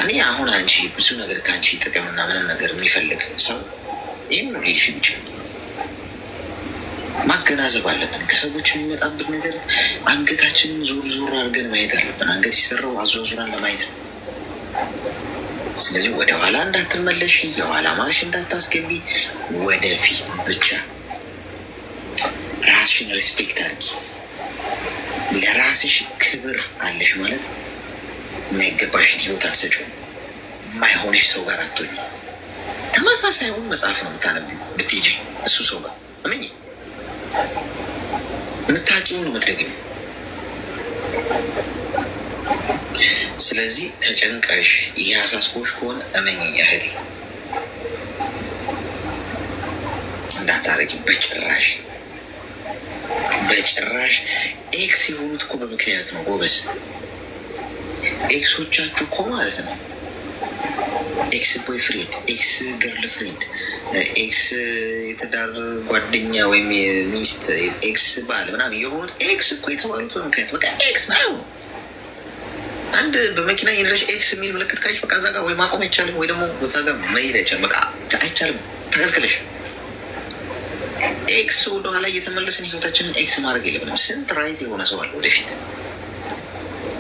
እኔ አሁን አንቺ ብዙ ነገር ከአንቺ ጥቅምና ምንም ነገር የሚፈልግ ሰው ይህም ነው ሊልሽ የሚችል። ማገናዘብ አለብን። ከሰዎች የሚመጣብን ነገር አንገታችንን ዞር ዞር አድርገን ማየት አለብን። አንገት ሲሰራው አዟዙራን ለማየት ነው። ስለዚህ ወደ ኋላ እንዳትመለሽ፣ የኋላ ማርሽ እንዳታስገቢ፣ ወደፊት ብቻ። ራስሽን ሪስፔክት አድርጊ። ለራስሽ ክብር አለሽ ማለት የማይገባሽን ህይወት አትሰጪው። የማይሆንሽ ሰው ጋር አትሆኝ። ሳይሆን መጽሐፍ ነው የምታነቢው ብትሄጂ እሱ ሰው ጋር እመኝ የምታውቂውን ነው የምትደግሚው። ስለዚህ ተጨንቀሽ ይህ አሳስቦሽ ከሆነ እመኝኝ እህቴ እንዳታረጊ በጭራሽ በጭራሽ። ኤክስ የሆኑት እኮ በምክንያት ነው ጎበዝ። ኤክሶቻችሁ እኮ ማለት ነው ኤክስ ቦይ ፍሬንድ፣ ኤክስ ገርል ፍሬንድ፣ ኤክስ የትዳር ጓደኛ ወይም ሚስት፣ ኤክስ ባል ምናምን የሆኑት ኤክስ እኮ የተባሉት በምክንያት በቃ ኤክስ ነው አይሆኑ። አንድ በመኪና የነዳሽ ኤክስ የሚል ምልክት ካይሽ በቃ እዛ ጋር ወይ ማቆም አይቻልም ወይ ደግሞ እዛ ጋር መሄድ አይቻልም። በቃ አይቻልም፣ ተከልክለሽ። ኤክስ ወደኋላ እየተመለስን ህይወታችንን ኤክስ ማድረግ የለብንም። ስንት ራይት የሆነ ሰው አለ ወደፊት፣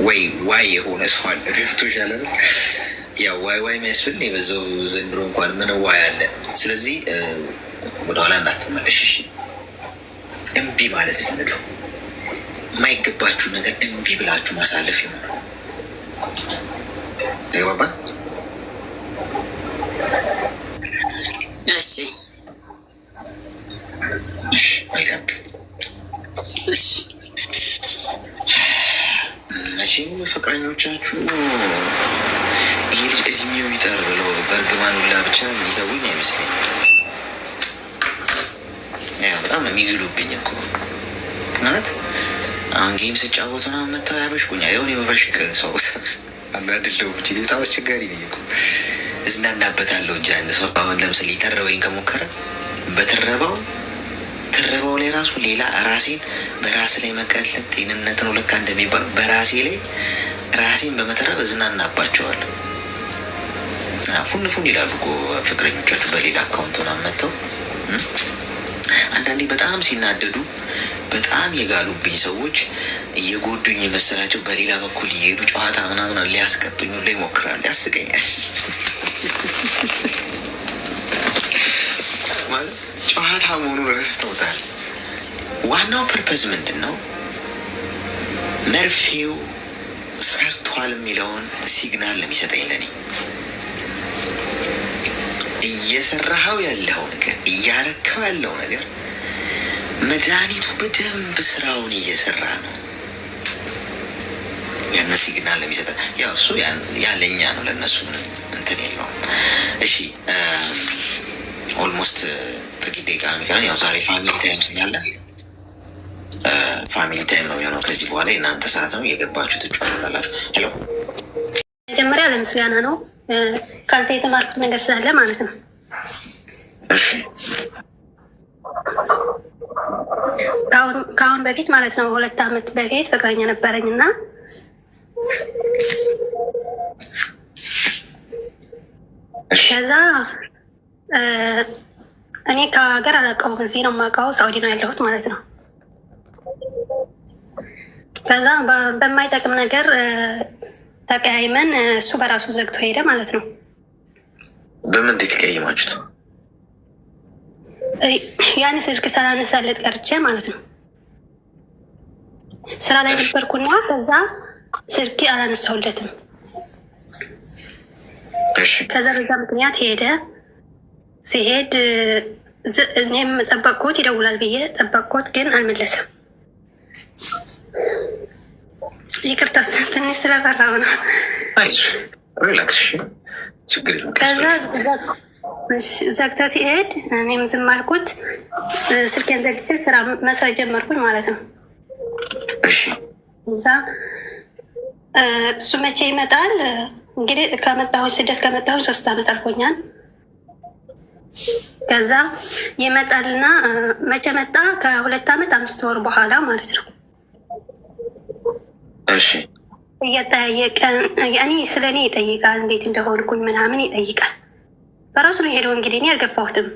ወይ ዋይ የሆነ ሰው አለ። ገብቶሻል አይደል? ያው ዋይ ዋይ የሚያስብል የበዛው ዘንድሮ እንኳን ምን ዋይ አለ። ስለዚህ ወደኋላ እንዳትመለሽ እሺ። እምቢ ማለት ልምዱ። የማይገባችሁ ነገር እምቢ ብላችሁ ማሳለፍ ይሆናል። ተግባባ? እሺ እሺ፣ መልካም። መቼም ፍቅረኞቻችሁ ይህ ልጅ እድሜው ይጠር ብለው በእርግማኑላ ብቻ የሚዘውኝ አይመስለኝ። በጣም ነው የሚግሉብኝ እኮ ማለት አሁን ጌም ስጫወት ምናምን መተው ያበሽቁኛል። የሆነ የመበሽቅ ሰው አናድለው ብቻ በጣም አስቸጋሪ ነኝ እኮ። እዝናናበታለሁ እንጂ አንድ ሰው አሁን ለምሳሌ የተረበኝ ከሞከረ በትረባው ላይ ራሱ ሌላ ራሴን በራስ ላይ መቀለብ ጤንነት ነው ለካ እንደሚባል በራሴ ላይ ራሴን በመተረብ እዝናናባቸዋለሁ። ፉን ይላሉ እኮ ፍቅረኞቻችሁ በሌላ አካውንት ምናምን መጥተው አንዳንዴ በጣም ሲናደዱ በጣም የጋሉብኝ ሰዎች እየጎዱኝ የመሰላቸው በሌላ በኩል እየሄዱ ጨዋታ ምናምን ሊያስቀጡኝ ላይ ይሞክራሉ። ያስቀኛል። ማለት ጨዋታ መሆኑን ረስተውታል። ዋናው ፐርፐዝ ምንድን ነው? መርፌው ሰርቷል የሚለውን ሲግናል ለሚሰጠኝ ለኔ እየሰራኸው ያለው ነገር እያረከው ያለው ነገር መድኃኒቱ በደንብ ስራውን እየሰራ ነው። ያን ሲግናል ለሚሰጠ ያው እሱ ያለኛ ነው፣ ለእነሱ ምንም እንትን የለውም። እሺ ኦልሞስት ጥቂት ደቂቃ ሚቀረን። ያው ዛሬ ፋሚሊ ታይም ስላለ ፋሚሊ ታይም ነው የሚሆነው። ከዚህ በኋላ የእናንተ ሰዓት ነው፣ የገባችሁ ትጫወታላችሁ። ሄሎ መጀመሪያ ለምስጋና ነው ከአንተ የተማርኩት ነገር ስላለ ማለት ነው። እሺ ከአሁን በፊት ማለት ነው 2 ዓመት በፊት ፍቅረኛ ነበረኝ እና ከዛ እኔ ከሀገር አላውቀውም፣ እዚህ ነው የማውቀው፣ ሳውዲ ነው ያለሁት ማለት ነው። ከዛ በማይጠቅም ነገር ተቀያይመን እሱ በራሱ ዘግቶ ሄደ ማለት ነው። በምን እንዴት ተቀያይማችሁት? ያን ስልክ ሳላነሳለት ቀርቼ ማለት ነው። ስራ ላይ ነበርኩና ከዛ ስልክ አላነሳሁለትም። ከዛ በዛ ምክንያት ሄደ። ሲሄድ እኔም ጠበቅኩት፣ ይደውላል ብዬ ጠበቅኩት፣ ግን አልመለሰም። ይቅርታ ትንሽ ስለፈራሁ ነው። ሪላክስ፣ ችግር የለም። ከዛ ዘግቶ ሲሄድ እኔም ዝም አልኩት። ስልኬን ዘግቼ ስራ መስራት ጀመርኩኝ ማለት ነው። እዛ እሱ መቼ ይመጣል እንግዲህ ከመጣሁኝ ስደት ከመጣሁኝ 3 ዓመት አልፎኛል። ከዛ ይመጣልና መቼ መጣ? ከ2 ዓመት 5 ወር በኋላ ማለት ነው። እሺ እየጠየቀ ያኔ ስለ እኔ ይጠይቃል፣ እንዴት እንደሆንኩኝ ምናምን ይጠይቃል። በራሱ ነው የሄደው። እንግዲህ እኔ አልገፋሁትም።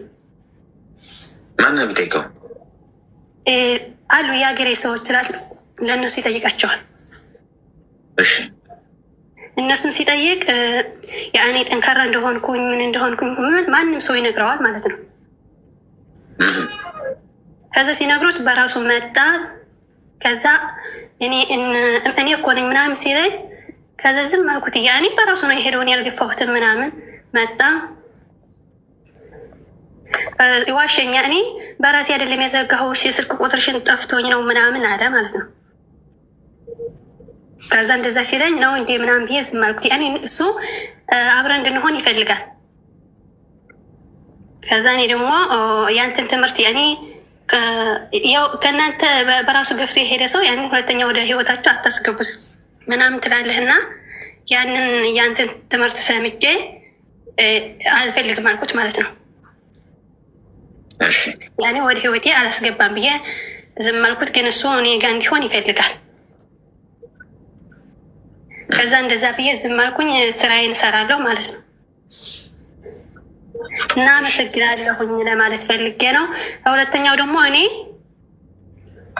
ማን ነው የሚጠይቀው? አሉ የሀገሬ ሰዎች ስላሉ ለእነሱ ይጠይቃቸዋል። እሺ እነሱን ሲጠይቅ ያኔ ጠንካራ እንደሆንኩኝ ምን እንደሆንኩኝ ማንም ሰው ይነግረዋል ማለት ነው። ከዛ ሲነግሩት በራሱ መጣ። ከዛ እኔ እኮ ነኝ ምናምን ሲለኝ ከዛ ዝም አልኩት። ያኔ በራሱ ነው የሄደውን ያልገፋሁትን ምናምን መጣ። ዋሸኛ። እኔ በራሴ አይደለም የዘጋሁሽ የስልክ ቁጥርሽን ጠፍቶኝ ነው ምናምን አለ ማለት ነው። ከዛ እንደዛ ሲለኝ ነው እንዴ ምናምን ብዬ ዝም አልኩት። ያኔ እሱ አብረን እንድንሆን ይፈልጋል። ከዛ እኔ ደግሞ ያንተን ትምህርት ያኔ ያው ከእናንተ በራሱ ገፍቶ የሄደ ሰው ያንን ሁለተኛ ወደ ህይወታቸው አታስገቡት ምናምን ትላለህና ያንን ያንተን ትምህርት ሰምቼ አልፈልግም አልኩት ማለት ነው። ያኔ ወደ ህይወቴ አላስገባም ብዬ ዝም አልኩት። ግን እሱ እኔ ጋር እንዲሆን ይፈልጋል። ከዛ እንደዛ ብዬ ዝም አልኩኝ። ስራዬን እሰራለሁ ማለት ነው። እና አመሰግናለሁኝ ለማለት ፈልጌ ነው። ሁለተኛው ደግሞ እኔ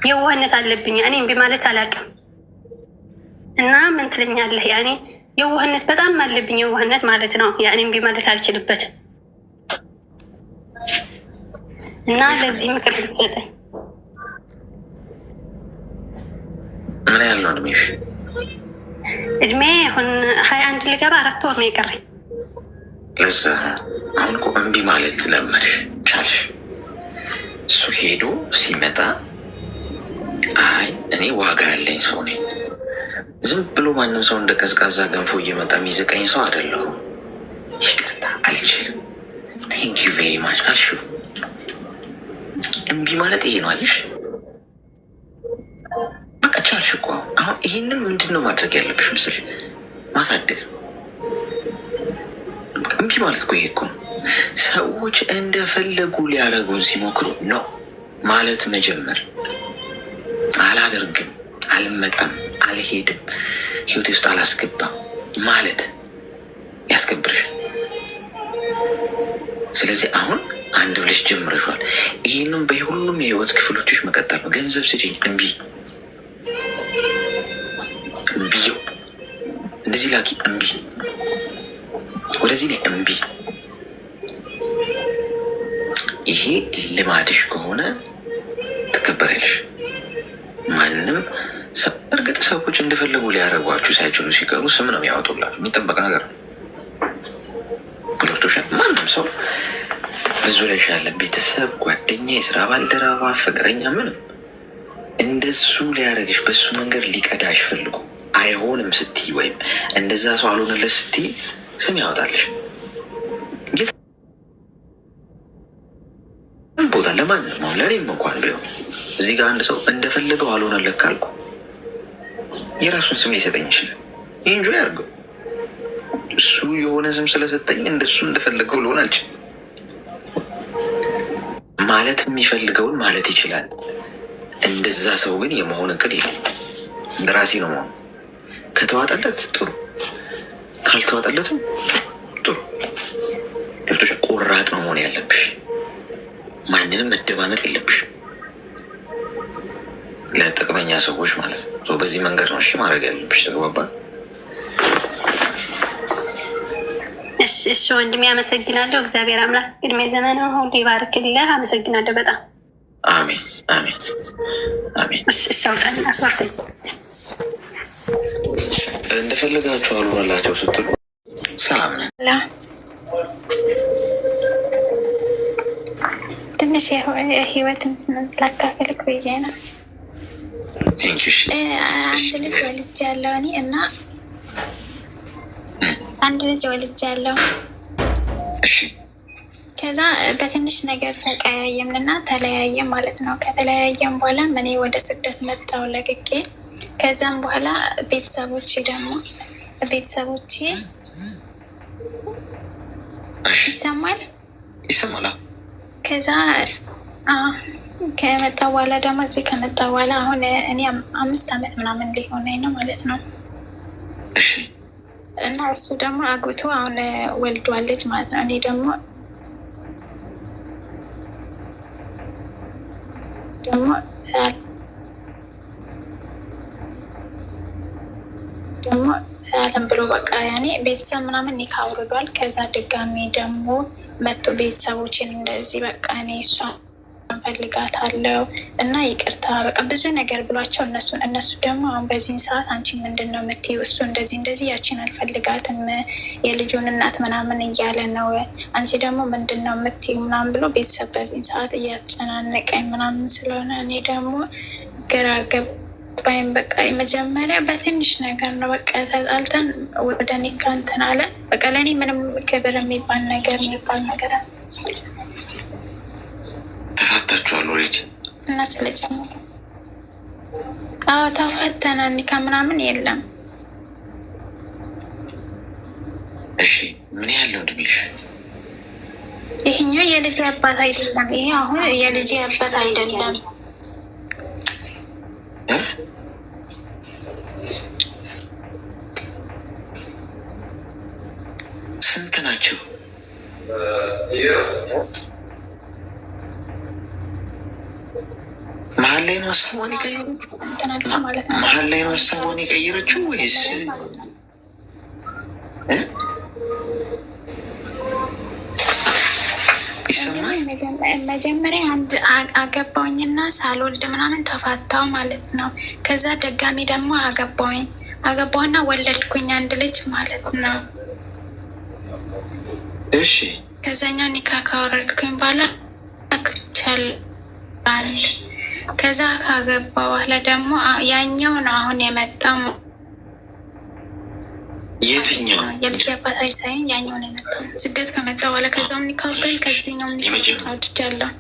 የዋህነት አለብኝ። እኔ እምቢ ማለት አላውቅም። እና ምን ትለኛለህ? ያኔ የዋህነት በጣም አለብኝ። የዋህነት ማለት ነው። ያኔ እምቢ ማለት አልችልበትም። እና ለዚህ ምክር ብትሰጠኝ። ምን ያህል ነው እድሜሽ? እድሜ አሁን 21 ልገባ 4 ወር ነው የቀረኝ። ለዛ አሁን እኮ እምቢ ማለት ለመድሽ ቻልሽ። እሱ ሄዶ ሲመጣ አይ እኔ ዋጋ ያለኝ ሰው ነኝ፣ ዝም ብሎ ማንም ሰው እንደ ቀዝቃዛ ገንፎ እየመጣ የሚዝቀኝ ሰው አይደለሁም፣ ይቅርታ አልችልም፣ ቴንክ ዩ ቬሪ ማች አልሽው። እምቢ ማለት ይሄ ነው አለሽ። በቃ ቻልሽ እኮ። አሁን ይህንን ምንድን ነው ማድረግ ያለብሽ ምስል ማሳደግ። እምቢ ማለት እኮ ይሄ እኮ ነው። ሰዎች እንደፈለጉ ሊያደርጉን ሲሞክሩ ነው ማለት መጀመር። አላደርግም፣ አልመጣም፣ አልሄድም፣ ህይወቴ ውስጥ አላስገባም ማለት ያስከብርሽ። ስለዚህ አሁን አንድ ብለሽ ጀምረሻል። ይህንም በሁሉም የህይወት ክፍሎችሽ መቀጠል ነው። ገንዘብ ስጭኝ፣ እምቢ፣ እምቢው፣ እንደዚህ ላኪ፣ እምቢ፣ ወደዚህ ላይ እምቢ። ይሄ ልማድሽ ከሆነ ትከበሪያለሽ። ማንም እርግጥ ሰዎች እንደፈለጉ ሊያደርጓችሁ ሳይችሉ ሲቀሩ ስም ነው የሚያወጡላችሁ፣ የሚጠበቅ ነገር ነው። ዶክቶሻ ማንም ሰው በዙሪያሽ ያለ ቤተሰብ፣ ጓደኛ፣ የስራ ባልደረባ፣ ፍቅረኛ ምንም እንደሱ ሊያደርግሽ በሱ መንገድ ሊቀዳሽ ፈልጉ አይሆንም ስትይ ወይም እንደዛ ሰው አልሆነለት ስትይ ስም ያወጣልሽ ቦታ ለማንም ነው። ለእኔም እንኳን ቢሆን እዚህ ጋር አንድ ሰው እንደፈለገው አልሆነለት ካልኩ የራሱን ስም ሊሰጠኝ ይችላል። ኢንጆ ያርገው። እሱ የሆነ ስም ስለሰጠኝ እንደሱ እንደፈለገው ልሆን አልችልም። ማለት የሚፈልገውን ማለት ይችላል። እንደዛ ሰው ግን የመሆን እቅድ የለም። እንደራሴ ነው መሆኑ። ከተዋጠለት ጥሩ፣ ካልተዋጠለትም ጥሩ። ገብቶሻል? ቆራጥ ነው መሆን ያለብሽ። ማንንም መደማመጥ የለብሽ። ለጥቅመኛ ሰዎች ማለት ነው። በዚህ መንገድ ነው እሺ ማድረግ ያለብሽ። ተግባባል? እሺ ወንድሜ አመሰግናለሁ። እግዚአብሔር አምላክ እድሜ ዘመን ሁሉ ይባርክልህ። አመሰግናለሁ በጣም። አሜን አሜን አሜን። እሺ አውጣኝ፣ አስወርደኝ። እንደፈለጋችሁ አልሆነላቸው ስትሉ ሰላም ነን። ትንሽ የህይወት ላካፍልክ ብዬ ነው። አንድ ልጅ ወልጅ ያለው እኔ እና አንድ ልጅ ወልጅ ያለው። ከዛ በትንሽ ነገር ተቀያየምንና ተለያየም ማለት ነው። ከተለያየም በኋላ እኔ ወደ ስደት መጣሁ ለቅቄ። ከዛም በኋላ ቤተሰቦች ይሰማል። ከዛ ከመጣ በኋላ ደግሞ እዚህ ከመጣ በኋላ አሁን እኔ 5 ዓመት ምናምን ሊሆነኝ ነው ማለት ነው። እና እሱ ደግሞ አግብቶ አሁን ወልዷል ልጅ ማለት ነው። እኔ ደግሞ አለም ብሎ በቃ ያኔ ቤተሰብ ምናምን ኒካ አውርዷል። ከዛ ድጋሚ ደግሞ መጥቶ ቤተሰቦችን እንደዚህ በቃ እኔ እሷ እንፈልጋታለሁ እና ይቅርታ በቃ ብዙ ነገር ብሏቸው እነሱ ደግሞ አሁን በዚህን ሰዓት አንቺ ምንድን ነው የምትይው? እሱ እንደዚህ ያቺን አልፈልጋትም የልጁን እናት ምናምን እያለ ነው። አንቺ ደግሞ ምንድን ነው የምትይው ምናምን ብሎ ቤተሰብ በዚህን ሰዓት እያጨናነቀኝ ምናምን ስለሆነ እኔ ደግሞ ግራ ገባኝ። በቃ የመጀመሪያ በትንሽ ነገር ነው በቃ ተጣልተን ወደ ኒካ እንትን አለ። በቃ ለእኔ ምንም ክብር የሚባል ነገር አለ። ተፋታችኋል ኦልሬዲ? እና ስለጨመረ አዎ ተፋተናል። ኒካ ምናምን የለም። እሺ ምን ያለው እድሜሽ? ይሄኛው የልጅ አባት አይደለም። ይሄ አሁን የልጅ አባት አይደለም። ስንት ናቸው? መሀል ላይ ነው ሀሳቧን የቀየረችው? መሀል ላይ ነው ሀሳቧን የቀየረችው ወይስ ይሰማል? መጀመሪያ አንድ አገባውኝና ሳልወልድ ምናምን ተፋታው ማለት ነው። ከዛ ደጋሚ ደግሞ አገባውና ወለድኩኝ አንድ ልጅ ማለት ነው። እሺ ከዛኛው ኒካ ካወረድኩኝ በኋላ ቻል ከዛ ካገባ በኋላ ደግሞ ያኛው ነው አሁን የመጣው። የትኛው? የልጅ አባት ሳይሆን ያኛው ነው የመጣው። ስደት ከመጣ በኋላ ከዛውም ኒካ ወርዷል፣ ከዚህኛውም ኒካ አውጥቻለሁ።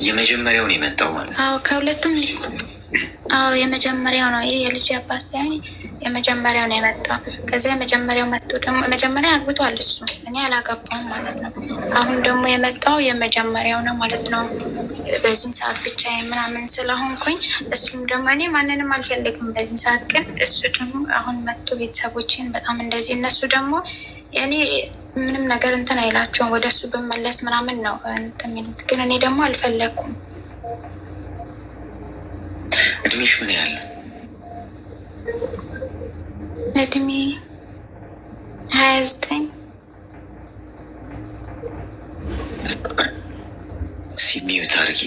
የመጀመሪያው ነው የመጣው ማለት ነው? አዎ ከሁለቱም አዎ የመጀመሪያው ነው። ይሄ የልጅ አባት ሳይሆን የመጀመሪያው ነው የመጣው። ከዚያ የመጀመሪያው መጥቶ ደግሞ መጀመሪያ አግብቷል እሱ፣ እኔ አላገባውም ማለት ነው። አሁን ደግሞ የመጣው የመጀመሪያው ነው ማለት ነው። በዚህን ሰዓት ብቻ ምናምን ስለሆንኩኝ እሱም ደግሞ እኔ ማንንም አልፈልግም በዚህን ሰዓት። ግን እሱ ደግሞ አሁን መጥቶ ቤተሰቦችን በጣም እንደዚህ እነሱ ደግሞ እኔ ምንም ነገር እንትን አይላቸውም ወደ እሱ ብመለስ ምናምን ነው እንትን የሚሉት። ግን እኔ ደግሞ አልፈለግኩም። እድሜሽ ምን ያህል? እድሜ 29 ሲሚዩ ታርጊ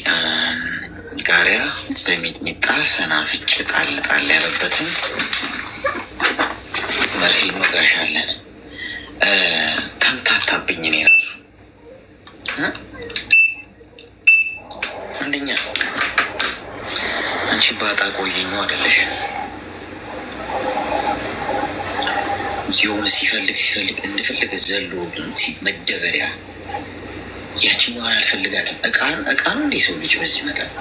ቃሪያ በሚጥሚጣ ሰናፍጭ ጣል ጣል ያለበትን መርፌ እንወጋሻለን። ተምታታብኝ እኔ ራሱ አንደኛ አንቺ ባጣ ቆየኙ አይደለሽ። የሆነ ሲፈልግ እንደፈለገ ዘሎ መደበሪያ ያችኛዋን አልፈልጋትም። እቃን እንደ ሰው ልጅ በዚህ መጠን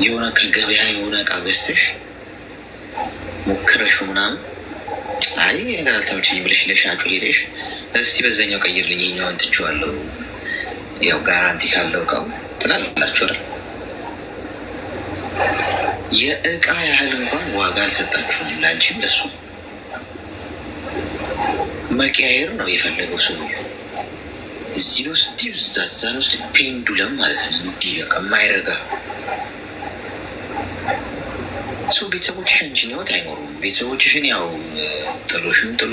የሆነ ከገበያ የሆነ እቃ ገዝተሽ ሞክረሹ ምናምን አይ ነገር አልተመቸኝ ብለሽ ለሻጩ ሄደሽ እስቲ በዛኛው ቀይርልኝ የኛውን ትቼዋለሁ ያው ጋራንቲ ካለው እቃው ትላላችሁ አይደል? የእቃ ያህል እንኳን ዋጋ አልሰጣችሁም ለአንቺም ለሱ። መቀያየር ነው የፈለገው ሰው። እዚህ ነው ስቲ ዛዛ ነው ስቲ ፔንዱለም ማለት ነው። እንዲህ በቃ የማይረጋ ሰው። ቤተሰቦችሽ አንቺን ህይወት አይኖሩም። ቤተሰቦችሽን ያው ጥሎሽን ጥሎ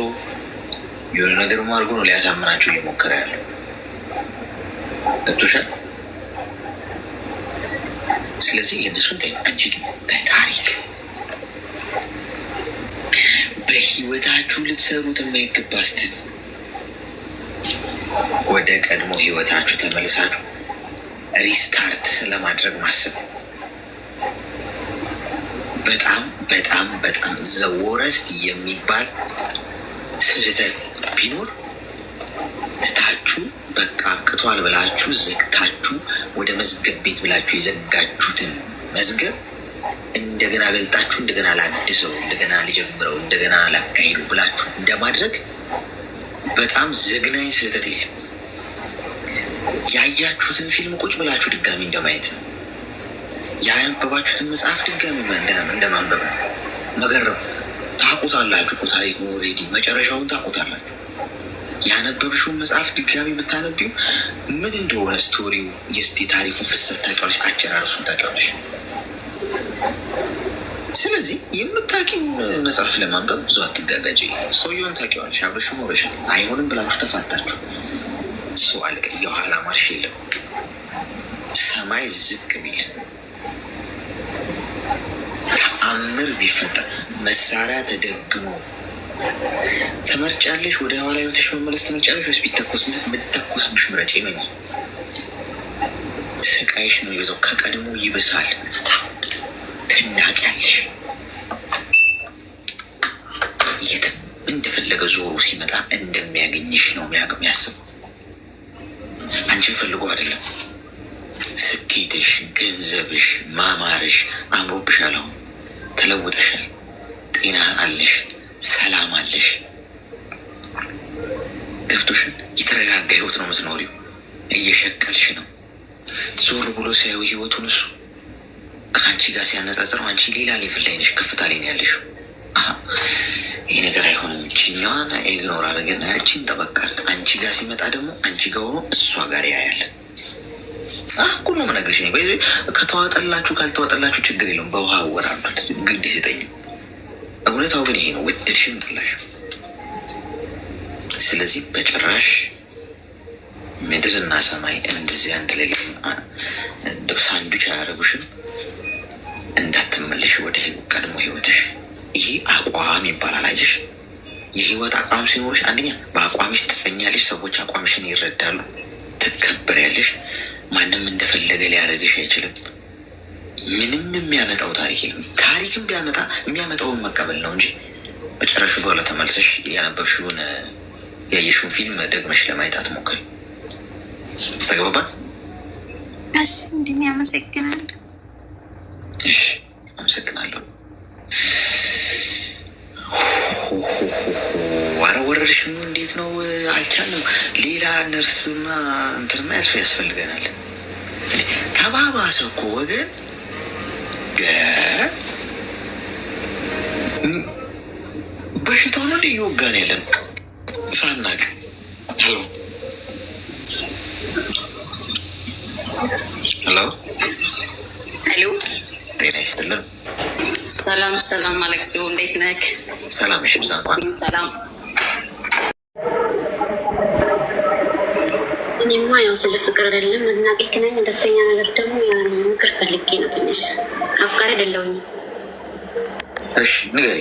የሆነ ነገር አድርጎ ነው ሊያሳምናቸው እየሞከረ ያለው። ገብቶሻል? ስለዚህ የእነሱን ታይ። አንቺ ግን በታሪክ በህይወታችሁ ልትሰሩት የማይገባ ስህተት ወደ ቀድሞ ህይወታችሁ ተመልሳችሁ ሪስታርት ስለማድረግ ማሰብ በጣም በጣም በጣም ዘወረስት የሚባል ስህተት ቢኖር ትታችሁ በቃ አብቅቷል ብላችሁ ዘግታችሁ ወደ መዝገብ ቤት ብላችሁ የዘጋችሁትን መዝገብ እንደገና ገልጣችሁ እንደገና ላድሰው እንደገና ሊጀምረው እንደገና ላካሂዱ ብላችሁ እንደማድረግ በጣም ዘግናኝ ስህተት የለም። ያያችሁትን ፊልም ቁጭ ብላችሁ ድጋሚ እንደማየት ነው። ያነበባችሁትን መጽሐፍ ድጋሚ እንደማንበብ ነው። መገረም ታውቁታላችሁ እኮ ታሪኩን ኦልሬዲ መጨረሻውን ታውቁታላችሁ። ያነበብሽውን መጽሐፍ ድጋሚ ብታነቢው ምን እንደሆነ ስቶሪው የስቲ ታሪኩን ፍሰት ታውቂዋለሽ፣ አጨራረሱን ታውቂዋለሽ። ስለዚህ የምታውቂው መጽሐፍ ለማንበብ ብዙ አትጋጋጭ። ሰውየውን ታውቂዋለሽ፣ አብረሽ ኖረሻል። አይሆንም ብላችሁ ተፋታችሁ። ሰው አለቀ። የኋላ ማርሽ የለም። ሰማይ ዝቅ ቢል ተአምር ቢፈጠር መሳሪያ ተደግኖ ተመርጫለሽ፣ ወደ ኋላ ህይወትሽ መመለስ ተመርጫለሽ ወይስ ብተኮስብሽ ምረጭ? ምን ስቃይሽ ነው የበዛው፣ ከቀድሞ ይብሳል። ትናቂያለሽ። የትም እንደፈለገ ዞሩ ሲመጣ እንደሚያገኝሽ ነው የሚያስበው። አንቺን ፈልጎ አይደለም። ስኬትሽ፣ ገንዘብሽ፣ ማማርሽ አምሮብሻል። አሁን ተለውጠሻል። ጤና አለሽ፣ ሰላም አለሽ። ገብቶሽን የተረጋጋ ህይወት ነው የምትኖሪው። እየሸቀልሽ ነው። ዞር ብሎ ሲያዩ ህይወቱን እሱ ከአንቺ ጋር ሲያነጻጽረው አንቺ ሌላ ሌቭል ላይ ነሽ፣ ከፍታ ላይ ነው ያለሽው። ይህ ነገር አይሆንም። ችኛዋን ኢግኖር አድርገና ያቺን ጠበቃል። አንቺ ጋር ሲመጣ ደግሞ አንቺ ጋር ሆኖ እሷ ጋር ያያል። እኩል ነው የምነግርሽ። ከተዋጠላችሁ ካልተዋጠላችሁ ችግር የለውም። በውሃ አወራዱት ግድ ይሰጠኝ። እውነታው ግን ይሄ ነው፣ ወደድሽም ጥላሽ። ስለዚህ በጭራሽ ምድርና ሰማይ እንደዚህ አንድ ላይ ሳንዱች አያደርጉሽም። እንዳትመለሽ ወደ ቀድሞ ህይወትሽ። ይሄ አቋም ይባላል። አየሽ፣ የህይወት አቋም ሲኖርሽ አንደኛ በአቋምሽ ትጸኛለሽ። ሰዎች አቋምሽን ይረዳሉ። ትከበሪያለሽ። ማንም እንደፈለገ ሊያደርግሽ አይችልም። ምንም የሚያመጣው ታሪክ የለም። ታሪክም ቢያመጣ የሚያመጣውን መቀበል ነው እንጂ በጭራሽ በኋላ ተመልሰሽ ያነበብሽውን ያየሽውን ፊልም ደግመሽ ለማየት አትሞክሪ። ተግባባን? እሺ፣ እንዲህ አመሰግናለሁ። እሺ፣ አመሰግናለሁ። ኧረ ወረርሽኙ እንዴት ነው? አልቻልንም። ሌላ ነርስና እንትንማ ያስፈልገናል። ተባባሰ እኮ ወገን። በሽታው ነው እንደ እየወጋን ያለን ሳናቅ። ሄሎ ሄሎ ሄሎ፣ ጤና ይስጥልን። ሰላም ሰላም። አሌክስ እንዴት ነህ? ሰላም። እሺ፣ ብዛ ሰላም። እኔማ ያው ስለ ፍቅር አይደለም መናቂ ነኝ። ሁለተኛ ነገር ደግሞ ያኔ ምክር ፈልጌ ነው። ትንሽ አፍቃሪ አይደለሁኝም። እሺ፣ ንገሪ።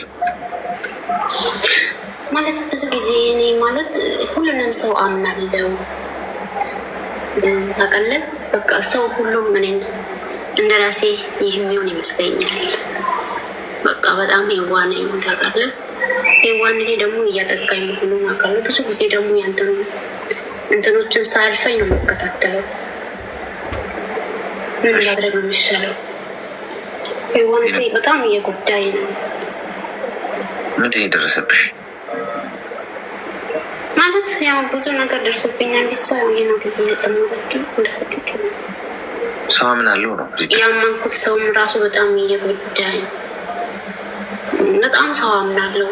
ማለት ብዙ ጊዜ እኔ ማለት ሁሉንም ሰው አምናለው ታውቃለህ። በቃ ሰው ሁሉም እኔን እንደ ራሴ ይህ የሚሆን ይመስለኛል። በቃ በጣም የዋህ ነኝ ታውቃለህ። የዋህነቴ ደግሞ እያጠቃኝ መሆኑን አውቃለሁ። ብዙ ጊዜ ደግሞ ያንተን እንትኖችን ሳያልፈኝ ነው የምከታተለው። ምን ማድረግ ነው የሚሻለው? የዋህነቴ በጣም እየጎዳኝ ነው። ምንድን የደረሰብሽ? ማለት ያው ብዙ ነገር ደርሶብኛል። ቢሳ ይህ ነው ጊዜ የጨመረች እንደፈለግ ሰው ምን አለው ነው ያመንኩት ሰውም ራሱ በጣም እየጎዳኝ፣ በጣም ሰው አምናለው።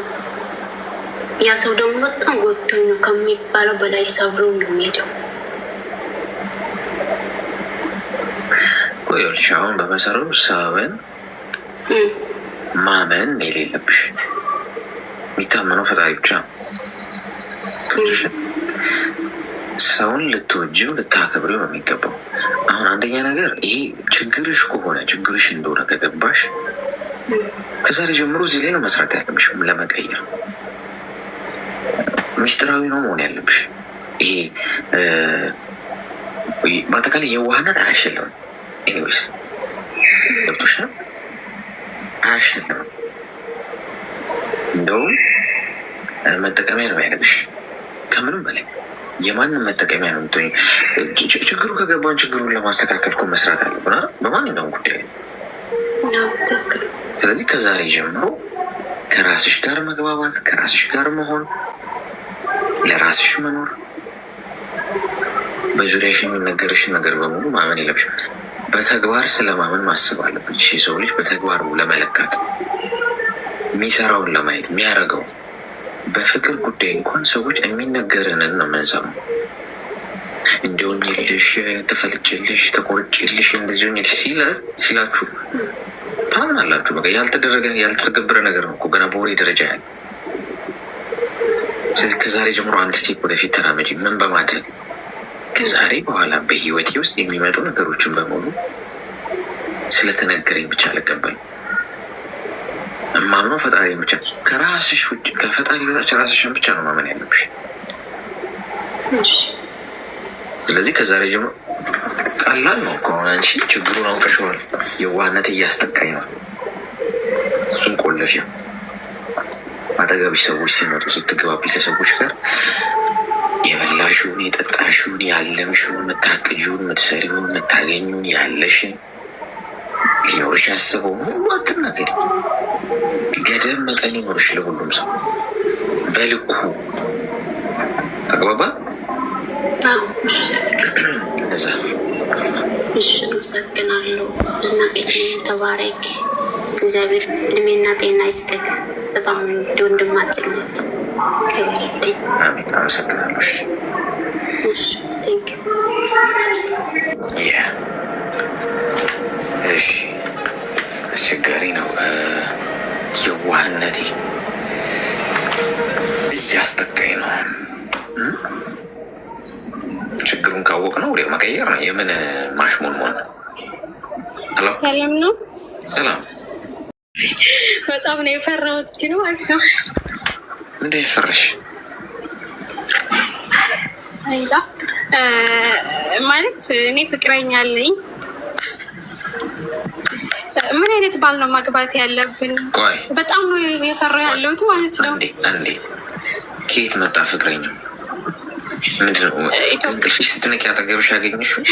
ያ ሰው ደግሞ በጣም ጎድቶኝ ነው ከሚባለው በላይ ሰብሮ ነው የሚሄደው። ቆዮልሽ አሁን በመሰረቱ ሰውን ማመን የሌለብሽ፣ የሚታመነው ፈጣሪ ብቻ ነው። ሰውን ልትወጂው ልታከብሪው ነው የሚገባው። አሁን አንደኛ ነገር ይሄ ችግርሽ ከሆነ ችግርሽ እንደሆነ ከገባሽ ከዛሬ ጀምሮ እዚህ ላይ ነው መስራት ያለብሽ ለመቀየር። ሚስጥራዊ ነው መሆን ያለብሽ። ይሄ በአጠቃላይ የዋህነት አያሸልም። ኤኒዌይስ ገብቶሻል? አያሸልም። እንደውም መጠቀሚያ ነው ያደርግሽ። ከምንም በላይ የማንም መጠቀሚያ ነው የምትሆኝ። ችግሩ ከገባን ችግሩን ለማስተካከል እኮ መስራት አለብን በማንኛውም ጉዳይ። ስለዚህ ከዛሬ ጀምሮ ከራስሽ ጋር መግባባት፣ ከራስሽ ጋር መሆን፣ ለራስሽ መኖር፣ በዙሪያሽ የሚነገርሽን ነገር በሙሉ ማመን የለብሽም። በተግባር ስለማመን ማሰብ አለብሽ። የሰው ልጅ በተግባሩ ለመለካት የሚሰራውን ለማየት የሚያደርገው። በፍቅር ጉዳይ እንኳን ሰዎች የሚነገረንን ነው የምንሰማው። እንዲሆኝልሽ፣ ትፈልጭልሽ፣ ተቆርጭልሽ፣ እንደዚህ ሲላችሁ ታምናላችሁ። በቃ ያልተደረገ ያልተገበረ ነገር ነው እኮ ገና በወሬ ደረጃ ያለ። ስለዚህ ከዛሬ ጀምሮ አንድ ስቴፕ ወደፊት ተራመጂ። ምን በማድረግ ከዛሬ በኋላ በህይወቴ ውስጥ የሚመጡ ነገሮችን በሙሉ ስለተነገረኝ ብቻ አልቀበልም። እማምነው ፈጣሪ ብቻ፣ ከራስሽ ውጭ ከፈጣሪ በታች ራስሽን ብቻ ነው ማመን ያለብሽ። ስለዚህ ከዛሬ ጀምሮ ቀላል ነው ከሆነ አንቺ ችግሩን አውቀሽዋል። የዋህነት እያስጠቃኝ ነው። እሱን ቆለፊያ አጠገብሽ ሰዎች ሲመጡ ስትግባቢ ከሰዎች ጋር የበላሽውን፣ የጠጣሽውን፣ ያለምሽውን፣ የምታቅጂውን፣ የምትሰሪውን፣ የምታገኙን፣ ያለሽን ሊኖርሽ ያስበውን ሁሉ አትናገሪ። ገደብ መጠን ይኖርሽ ለሁሉም ሰው በልኩ። ተግባባ? እዛ እሺ፣ አመሰግናለሁ። አድናቂት ተባረክ። እግዚአብሔር እድሜና ጤና ይስጥክ። በጣም እንደ ወንድማችን ከበረልኝ። አሜን። አመሰግናለሁ። እሺ፣ ቴንክ ዩ። እሺ፣ አስቸጋሪ ነው። የዋህነቴ እያስጠቃኝ ነው። ችግሩን ካወቅ ነው ወዲያው መቀየር ነው። የምን ማሽሞንሞን ነው? ሰላም ነው? ሰላም። በጣም ነው የፈራሁት ግን ማለት ነው። እንደ የፈረሽ አይዳ ማለት እኔ ፍቅረኛ አለኝ። ምን አይነት ባል ነው ማግባት ያለብን? በጣም ነው የፈራሁ ያለሁት ማለት ነው። አንዴ ከየት መጣ ፍቅረኛ? ምንድን ነው እንቅልፍሽ ስትነቂ አጠገብሽ ያገኘሽው?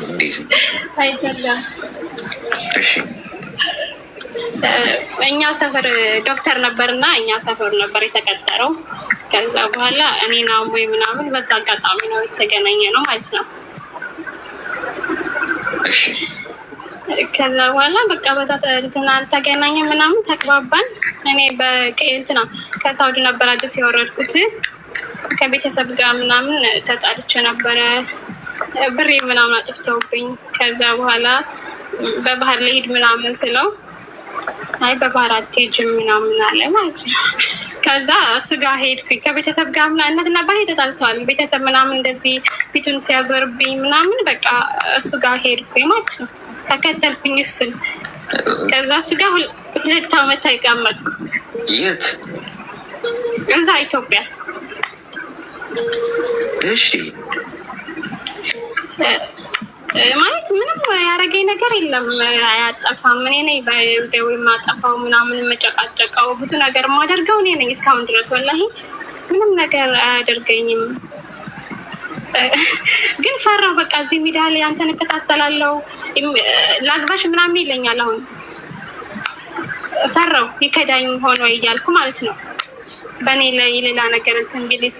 እንዴት አይደለም? እሺ፣ እኛ ሰፈር ዶክተር ነበርና እኛ ሰፈር ነበር የተቀጠረው። ከዛ በኋላ እኔና ሞይ ምናምን በዛ አጋጣሚ ነው የተገናኘ ነው ማለት ነው። እሺ፣ ከዛ በኋላ በቃ በዛ እንትና ተገናኘ ምናምን ተግባባን። እኔ በእንትና ከሳውዲ ነበር አዲስ የወረድኩት። ከቤተሰብ ጋር ምናምን ተጣልቼ ነበረ። ብሬ ምናምን አጥፍተውብኝ። ከዛ በኋላ በባህር ልሄድ ምናምን ስለው አይ በባህር አትሄጂም ምናምን አለ ማለት ነው። ከዛ እሱ ጋር ሄድኩኝ ከቤተሰብ ጋር ምናምን። እናትና አባቴ ተጣልተዋል። ቤተሰብ ምናምን እንደዚህ ፊቱን ሲያዞርብኝ ምናምን በቃ እሱ ጋር ሄድኩኝ ማለት ነው። ተከተልኩኝ እሱን። ከዛ እሱ ጋር 2 ዓመት ተቀመጥኩ። የት? እዛ ኢትዮጵያ። እሺ፣ ማለት ምንም ያደረገኝ ነገር የለም። አያጠፋም። እኔ ነኝ በዚያው የማጠፋው ምናምን የምጨቃጨቀው ብዙ ነገር የማደርገው እኔ ነኝ እስካሁን ድረስ። ወላሂ ምንም ነገር አያደርገኝም። ግን ፈራሁ። በቃ እዚህ ሚዲያ ላይ አንተን እከታተላለሁ ላግባሽ ምናምን ይለኛል። አሁን ፈራሁ ይከዳኝ ሆኖ እያልኩ ማለት ነው። በእኔ ላይ ሌላ ነገር እንትን ቢልስ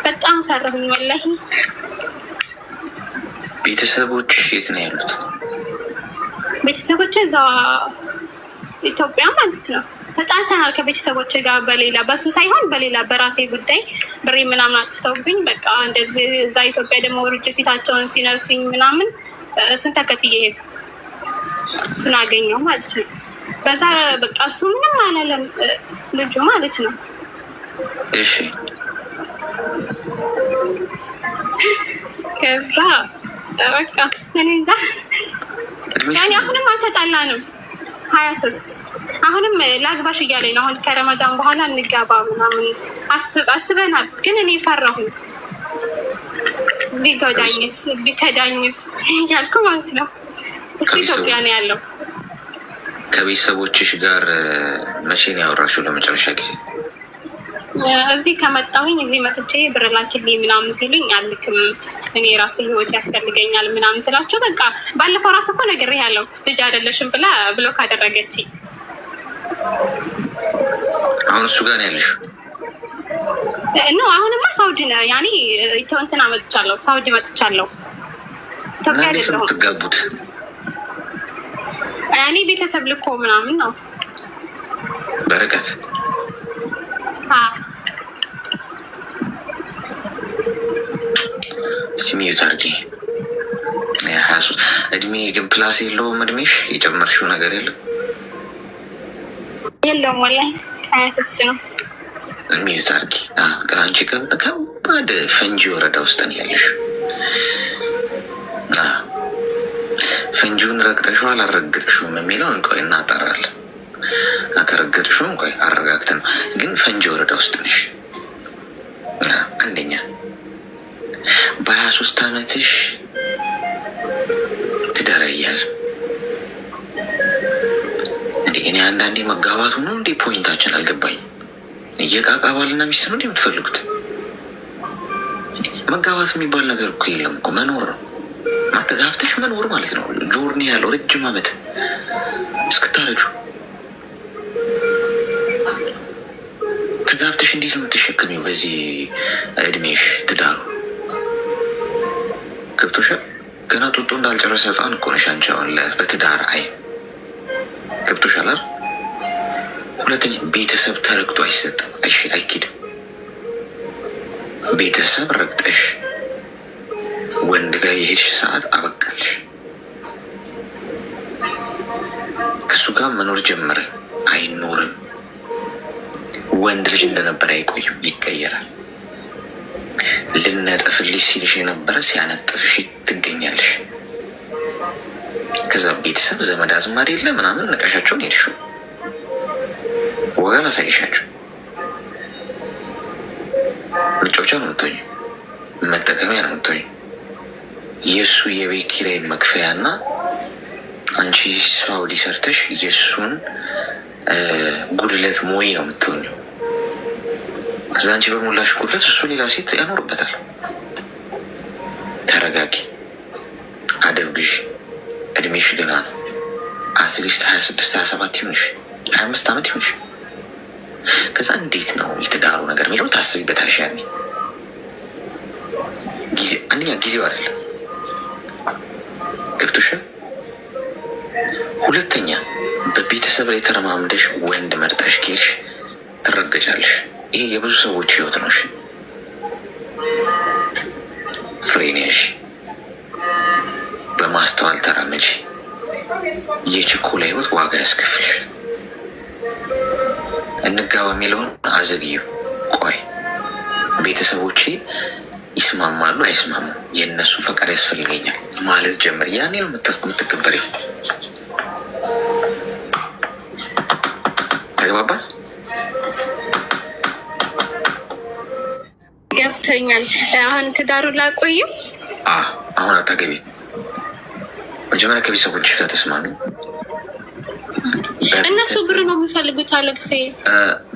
በጣም ፈራሁኝ ወላሂ። ቤተሰቦች የት ነው ያሉት? ቤተሰቦች እዛ ኢትዮጵያ ማለት ነው። ተጣልተናል ከቤተሰቦች ጋር በሌላ በሱ ሳይሆን በሌላ በራሴ ጉዳይ ብሬ ምናምን አጥፍተውብኝ በቃ እንደዚህ እዛ ኢትዮጵያ ደግሞ ወርጄ ፊታቸውን ሲነሱኝ ምናምን እሱን ተከትዬ ሄድኩ። እሱን አገኘው ማለት ነው። በዛ በቃ እሱ ምንም አላለም ልጁ ማለት ነው። እሺ፣ ከዛ በቃ እኔ እንጃ ያኔ አሁንም አልተጣላንም። 23 አሁንም ላግባሽ እያለኝ ነው። አሁን ከረመዳን በኋላ እንጋባ ምናምን አስበናል። ግን እኔ ፈራሁ ቢከዳኝስ እያልኩ ማለት ነው። እሱ ኢትዮጵያ ነው ያለው። ከቤተሰቦችሽ ጋር መቼ ነው ያወራሽው ለመጨረሻ ጊዜ? እዚህ ከመጣሁኝ እዚህ መጥቼ ብር ላኪልኝ ምናምን ሲሉኝ አልክም እኔ ራሴ ህይወት ያስፈልገኛል ምናምን ስላቸው በቃ ባለፈው ራሱ እኮ ነግሬሃለሁ ልጅ አይደለሽም ብላ ብሎክ አደረገችኝ። አሁን እሱ ጋር ነው ያለሽው? አሁንማ ሳውዲ ነው ያኔ እንትና መጥቻለሁ፣ ሳውዲ መጥቻለሁ። ኢትዮጵያ አይደለም የምትጋቡት? ያኔ ቤተሰብ ልኮ ምናምን ነው በርቀት። እስቲ ሚዩት አድርጊ። እድሜ ግን ፕላስ የለውም እድሜሽ? የጨመርሽው ነገር የለም? የለውም ወላሂ 23 ነው። ሚዩት አድርጊ። አንቺ ከባድ ፈንጂ ወረዳ ውስጥ ነው ያለሽ። ፈንጂውን ረግጠሽው አላረግጥሽውም የሚለውን እንቆይ እናጣራለን። ከረገጥሽውም እንቆይ አረጋግተን ነው። ግን ፈንጂ ወረዳ ውስጥ ነሽ። አንደኛ በ23 ዓመትሽ ትዳር አያያዝም እንዴ? እኔ አንዳንዴ መጋባቱ ነው እንዴ ፖይንታችን አልገባኝም። እየቃቃ ባልና ሚስት ነው እንዴ የምትፈልጉት? መጋባት የሚባል ነገር እኮ የለም እኮ መኖር ነው። ማተጋብተሽ መኖር ማለት ነው። ጆርኒ ያለው ረጅም ዓመት እስክታረጁ ተጋብተሽ እንዴት ነው የምትሸከሚው? በዚህ እድሜሽ ትዳሩ ገብቶሻል? ገና ጡጦ እንዳልጨረሰ ህፃን እኮ ነሽ አንቺ አሁን በትዳር አይ ገብቶሻል አይደል? ሁለተኛ ቤተሰብ ተረግጦ አይሰጥም። እሺ አይኪድም። ቤተሰብ ረግጠሽ ወንድ ጋር የሄድሽ ሰዓት አበቃልሽ። ከእሱ ጋር መኖር ጀመርን። አይኖርም። ወንድ ልጅ እንደነበረ አይቆይም፣ ይቀየራል። ልነጠፍልሽ ሲልሽ የነበረ ሲያነጥፍሽ ትገኛለሽ። ከዛ ቤተሰብ ዘመድ አዝማድ የለ ምናምን ነቀሻቸውን ሄድሹ ወገን አሳይሻቸው። መጫወቻ ነው የምትሆኝ፣ መጠቀሚያ ነው የምትሆኝ። የእሱ የቤት ኪራይ መክፈያ እና አንቺ ሳውዲ ሰርተሽ የእሱን ጉድለት ሞይ ነው የምትሆኘው። ከዛ አንቺ በሞላሽ ጉድለት እሱ ሌላ ሴት ያኖርበታል። ተረጋጊ፣ አደብ ግዢ። እድሜሽ ገና ነው። አትሊስት 26 27 ይሁንሽ፣ 25 ዓመት ይሁንሽ። ከዛ እንዴት ነው የተዳሩ ነገር የሚለው ታስቢበታለሽ። ያኔ ጊዜ አንደኛ ጊዜው አይደለም ገብቶሻል። ሁለተኛ በቤተሰብ ላይ ተረማምደሽ ወንድ መርጠሽ ከሄድሽ ትረገጫለሽ። ይሄ የብዙ ሰዎች ህይወት ነው። ፍሬንያሽ በማስተዋል ተራመጂ። የችኮላ ህይወት ዋጋ ያስከፍልሽ። እንጋባ የሚለውን አዘግዩ። ቆይ ቤተሰቦቼ ይስማማሉ አይስማሙ፣ የእነሱ ፈቃድ ያስፈልገኛል ማለት ጀምር። ያኔ ነው የምትከበሪው። ተግባባ? ገብቶኛል። አሁን ትዳሩን ላቆየው? አሁን አታገቢ። መጀመሪያ ከቤተሰቦችሽ ጋር ተስማሚ። እነሱ ብር ነው የሚፈልጉት። አለቅሴ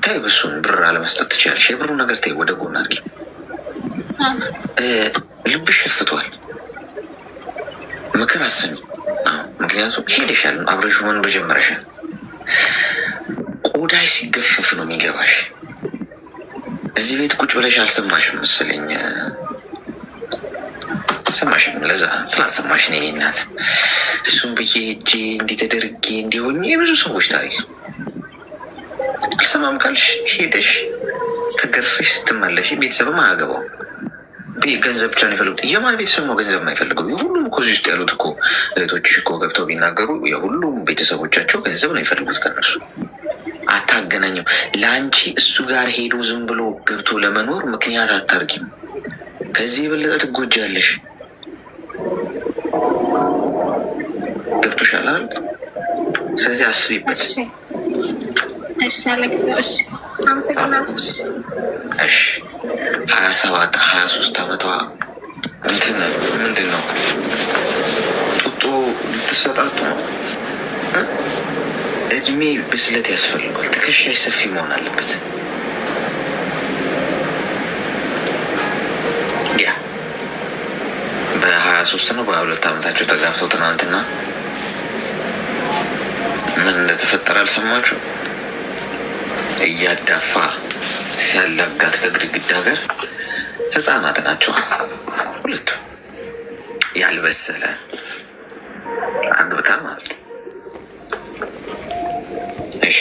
ተይ፣ ብሱን ብር አለመስጠት ትችላለሽ። የብሩ ነገር ተይ፣ ወደ ጎን አድርጊ። ልብሽ ሸፍቷል። ምክር አሰሚ። ምክንያቱም ሄደሻል፣ አብረሽ መኖር ጀመረሻል። ቆዳሽ ሲገፈፍ ነው የሚገባሽ። እዚህ ቤት ቁጭ ብለሽ አልሰማሽም መሰለኝ። ሰማሽም? ለዛ ስላልሰማሽ እኔ እናት እሱም ብዬ ሄጄ እንዲህ ተደርጌ እንዲሆኝ የብዙ ሰዎች ታሪክ አልሰማም ካልሽ ሄደሽ ተገርፈሽ ስትመለሽ ቤተሰብም አያገባው። ገንዘብ ብቻ ነው የፈለጉት። የማን ቤተሰብ ነው ገንዘብ የማይፈልገው? የሁሉም እኮ እዚህ ውስጥ ያሉት እኮ እህቶችሽ እኮ ገብተው ቢናገሩ የሁሉም ቤተሰቦቻቸው ገንዘብ ነው የፈለጉት ከነሱ። አታገናኘው። ለአንቺ እሱ ጋር ሄዶ ዝም ብሎ ገብቶ ለመኖር ምክንያት አታርጊም። ከዚህ የበለጠ ትጎጃለሽ። ገብቶሻል አይደል? ስለዚህ አስቢበት። እሺ አለቅስ። አመሰግናለሁ። እሺ 27 23 ዓመቷ እንትን ምንድን ነው ጡጦ ልትሰጣጡ ነው። እድሜ ብስለት ያስፈልጓል። ትከሻሽ ሰፊ መሆን አለበት። ያ በ23 ነው በ22 ዓመታቸው ተጋብተው ትናንትና ምን እንደተፈጠረ አልሰማችሁ? እያዳፋ ሲያላጋት ከግድግዳ ጋር ህፃናት ናቸው ሁለቱ። ያልበሰለ አግብታ ማለት ነው። እሺ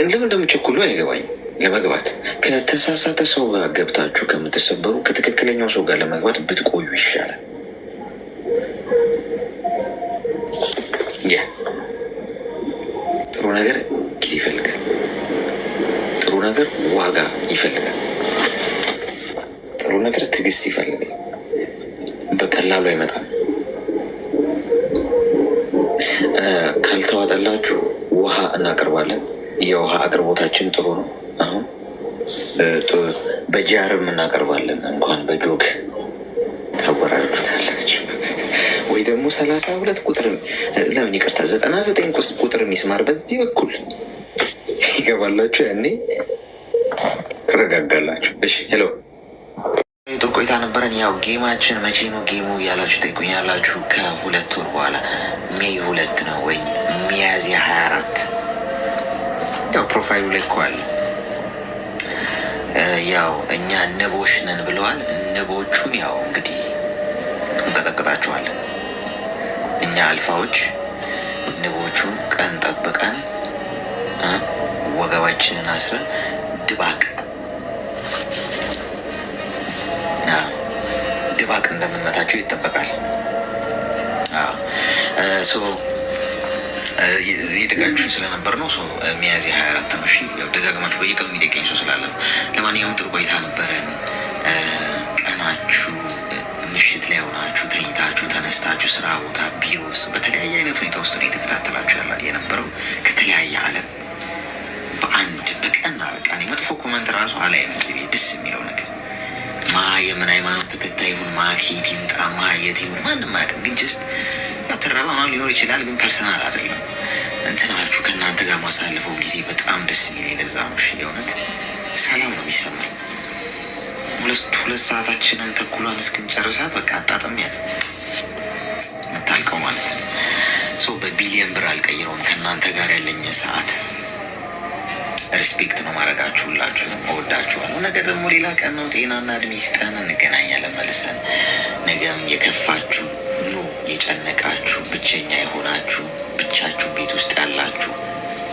እንደምን እንደምቸኩሉ አይገባኝ። ለመግባት ከተሳሳተ ሰው ጋር ገብታችሁ ከምትሰበሩ ከትክክለኛው ሰው ጋር ለመግባት ብትቆዩ ይሻላል። ጥሩ ነገር ጊዜ ይፈልጋል። ጥሩ ነገር ዋጋ ይፈልጋል። ጥሩ ነገር ትዕግስት ይፈልጋል። ቃሉ አይመጣም። ካልተዋጠላችሁ ውሃ እናቀርባለን። የውሃ አቅርቦታችን ጥሩ ነው። አሁን በጃርም እናቀርባለን። እንኳን በጆግ ታወራርዱታላችሁ ወይ ደግሞ 32 ቁጥር ለምን ይቅርታ 99 ቁጥር ሚስማር በዚህ በኩል ይገባላችሁ። ያኔ ትረጋጋላችሁ። እሺ ሄሎ ጥሩ ቆይታ ነበረን። ያው ጌማችን መቼ ነው ጌሙ እያላችሁ ጠይቁኛላችሁ። ከ2 ወር በኋላ ሜይ 2 ነው ወይም ሚያዝያ 24 ያው ፕሮፋይሉ ላይ እኮ አለ። ያው እኛ ንቦች ነን ብለዋል። ንቦቹን ያው እንግዲህ እንቀጠቅጣቸዋለን። እኛ አልፋዎች ንቦቹን ቀን ጠብቀን ወገባችንን አስረን ድባቅ እንደምንመታቸው ይጠበቃል። የደጋችሁ ስለነበር ነው። ሚያዝያ 24 ነው። እሺ ደጋግማችሁ በየቀኑ የሚጠቀኝ ሰው ስላለ ነው። ለማንኛውም ጥሩ ቆይታ ነበረን። ቀናችሁ ምሽት ላይ ሆናችሁ ተኝታችሁ ተነስታችሁ ስራ ቦታ፣ ቢሮ ውስጥ በተለያየ አይነት ሁኔታ ውስጥ ነው የተከታተላችሁ የነበረው ከተለያየ ዓለም በአንድ በቀን በቃ መጥፎ ኮመንት ራሱ አላይም። እዚህ ደስ የሚለው ነገር ማ የምን ሃይማኖት ተከታይ ይሁን ማ ከየት ይምጣ ማ የት ይሁን ማንም አያውቅም። ግን ጀስት ያው ትረባ ምናምን ሊኖር ይችላል። ግን ፐርሰናል አይደለም። እንትናችሁ ከእናንተ ጋር ማሳልፈው ጊዜ በጣም ደስ የሚል የለዛ ነው። እሺ የእውነት ሰላም ነው የሚሰማኝ። 2 ሰዓታችንን ተኩሏን እስክንጨርሳት በቃ አጣጥሚያት የምታልቀው ማለት ነው። በቢሊየን ብር አልቀይረውም። ከእናንተ ጋር ያለኝ ሰዓት ሪስፔክት ነው ማድረጋችሁ። ሁላችሁ እወዳችኋለሁ። ነገ ደግሞ ሌላ ቀን ነው። ጤናና እድሜ ይስጠን። እንገናኛለን መልሰን። ነገም የከፋችሁ ኑ፣ የጨነቃችሁ ብቸኛ የሆናችሁ ብቻችሁ ቤት ውስጥ ያላችሁ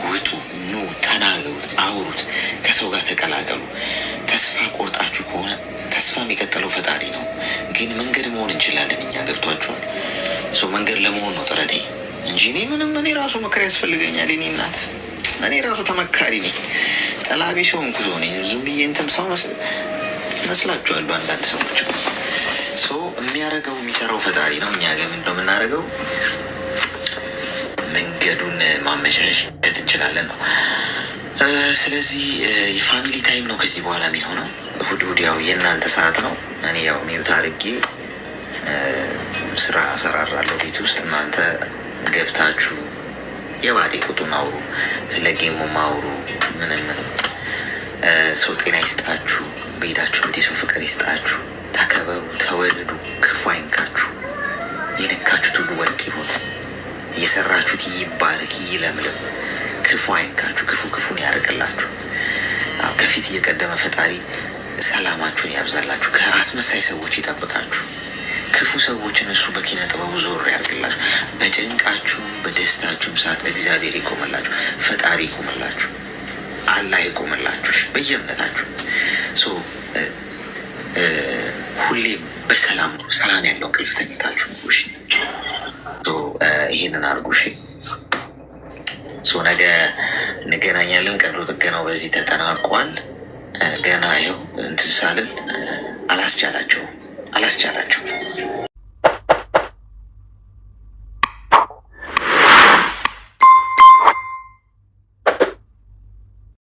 ውጡ፣ ኑ፣ ተናገሩት፣ አውሩት፣ ከሰው ጋር ተቀላቀሉ። ተስፋ ቆርጣችሁ ከሆነ ተስፋ የሚቀጥለው ፈጣሪ ነው። ግን መንገድ መሆን እንችላለን እኛ። ገብቷችኋል? መንገድ ለመሆን ነው ጥረቴ እንጂ እኔ ራሱ ምክር ያስፈልገኛል። የኔ እናት እኔ ራሱ ተመካሪ ነኝ። ጠላቢ ሰው እንኩ ሰው ነኝ። ዝም ብዬ እንትን ሰው መስላችኋሉ አንዳንድ ሰዎች። የሚያደርገው የሚሰራው ፈጣሪ ነው። እኛ ግን ምንድነው የምናደርገው? መንገዱን ማመቻቸት እንችላለን ነው። ስለዚህ የፋሚሊ ታይም ነው ከዚህ በኋላ የሚሆነው። እሑድ ያው የእናንተ ሰዓት ነው። እኔ ያው ሚውት አድርጌ ስራ እሰራራለሁ ቤት ውስጥ። እናንተ ገብታችሁ የባጤ ቁጡን አውሩ፣ ስለ ጌሙ ማውሩ። ምንም ሰው ጤና ይስጣችሁ፣ በሄዳችሁ የሰው ፍቅር ይስጣችሁ፣ ተከበሩ፣ ተወደዱ፣ ክፉ አይንካችሁ፣ የነካችሁት ሁሉ ወርቅ ይሁን፣ እየሰራችሁት ይባረክ ይለምልም፣ ክፉ አይንካችሁ፣ ክፉን ያርቅላችሁ። ከፊት እየቀደመ ፈጣሪ ሰላማችሁን ያብዛላችሁ፣ ከአስመሳይ ሰዎች ይጠብቃችሁ፣ ክፉ ሰዎችን እሱ በኪነ ጥበቡ ዞር ያርግላችሁ። በጭንቃችሁ በደስታችሁም ሰዓት እግዚአብሔር ይቆምላችሁ፣ ፈጣሪ ይቆምላችሁ፣ አላህ ይቆምላችሁ። በየእምነታችሁ ሁሌም ሰላም ያለው እንቅልፍ ተኝታችሁ እሺ። ይሄንን አድርጉ እሺ። ነገ እንገናኛለን። ቀዶ ጥገናው በዚህ ተጠናቋል። ገና ይኸው እንትን ሳልል አላስቻላቸው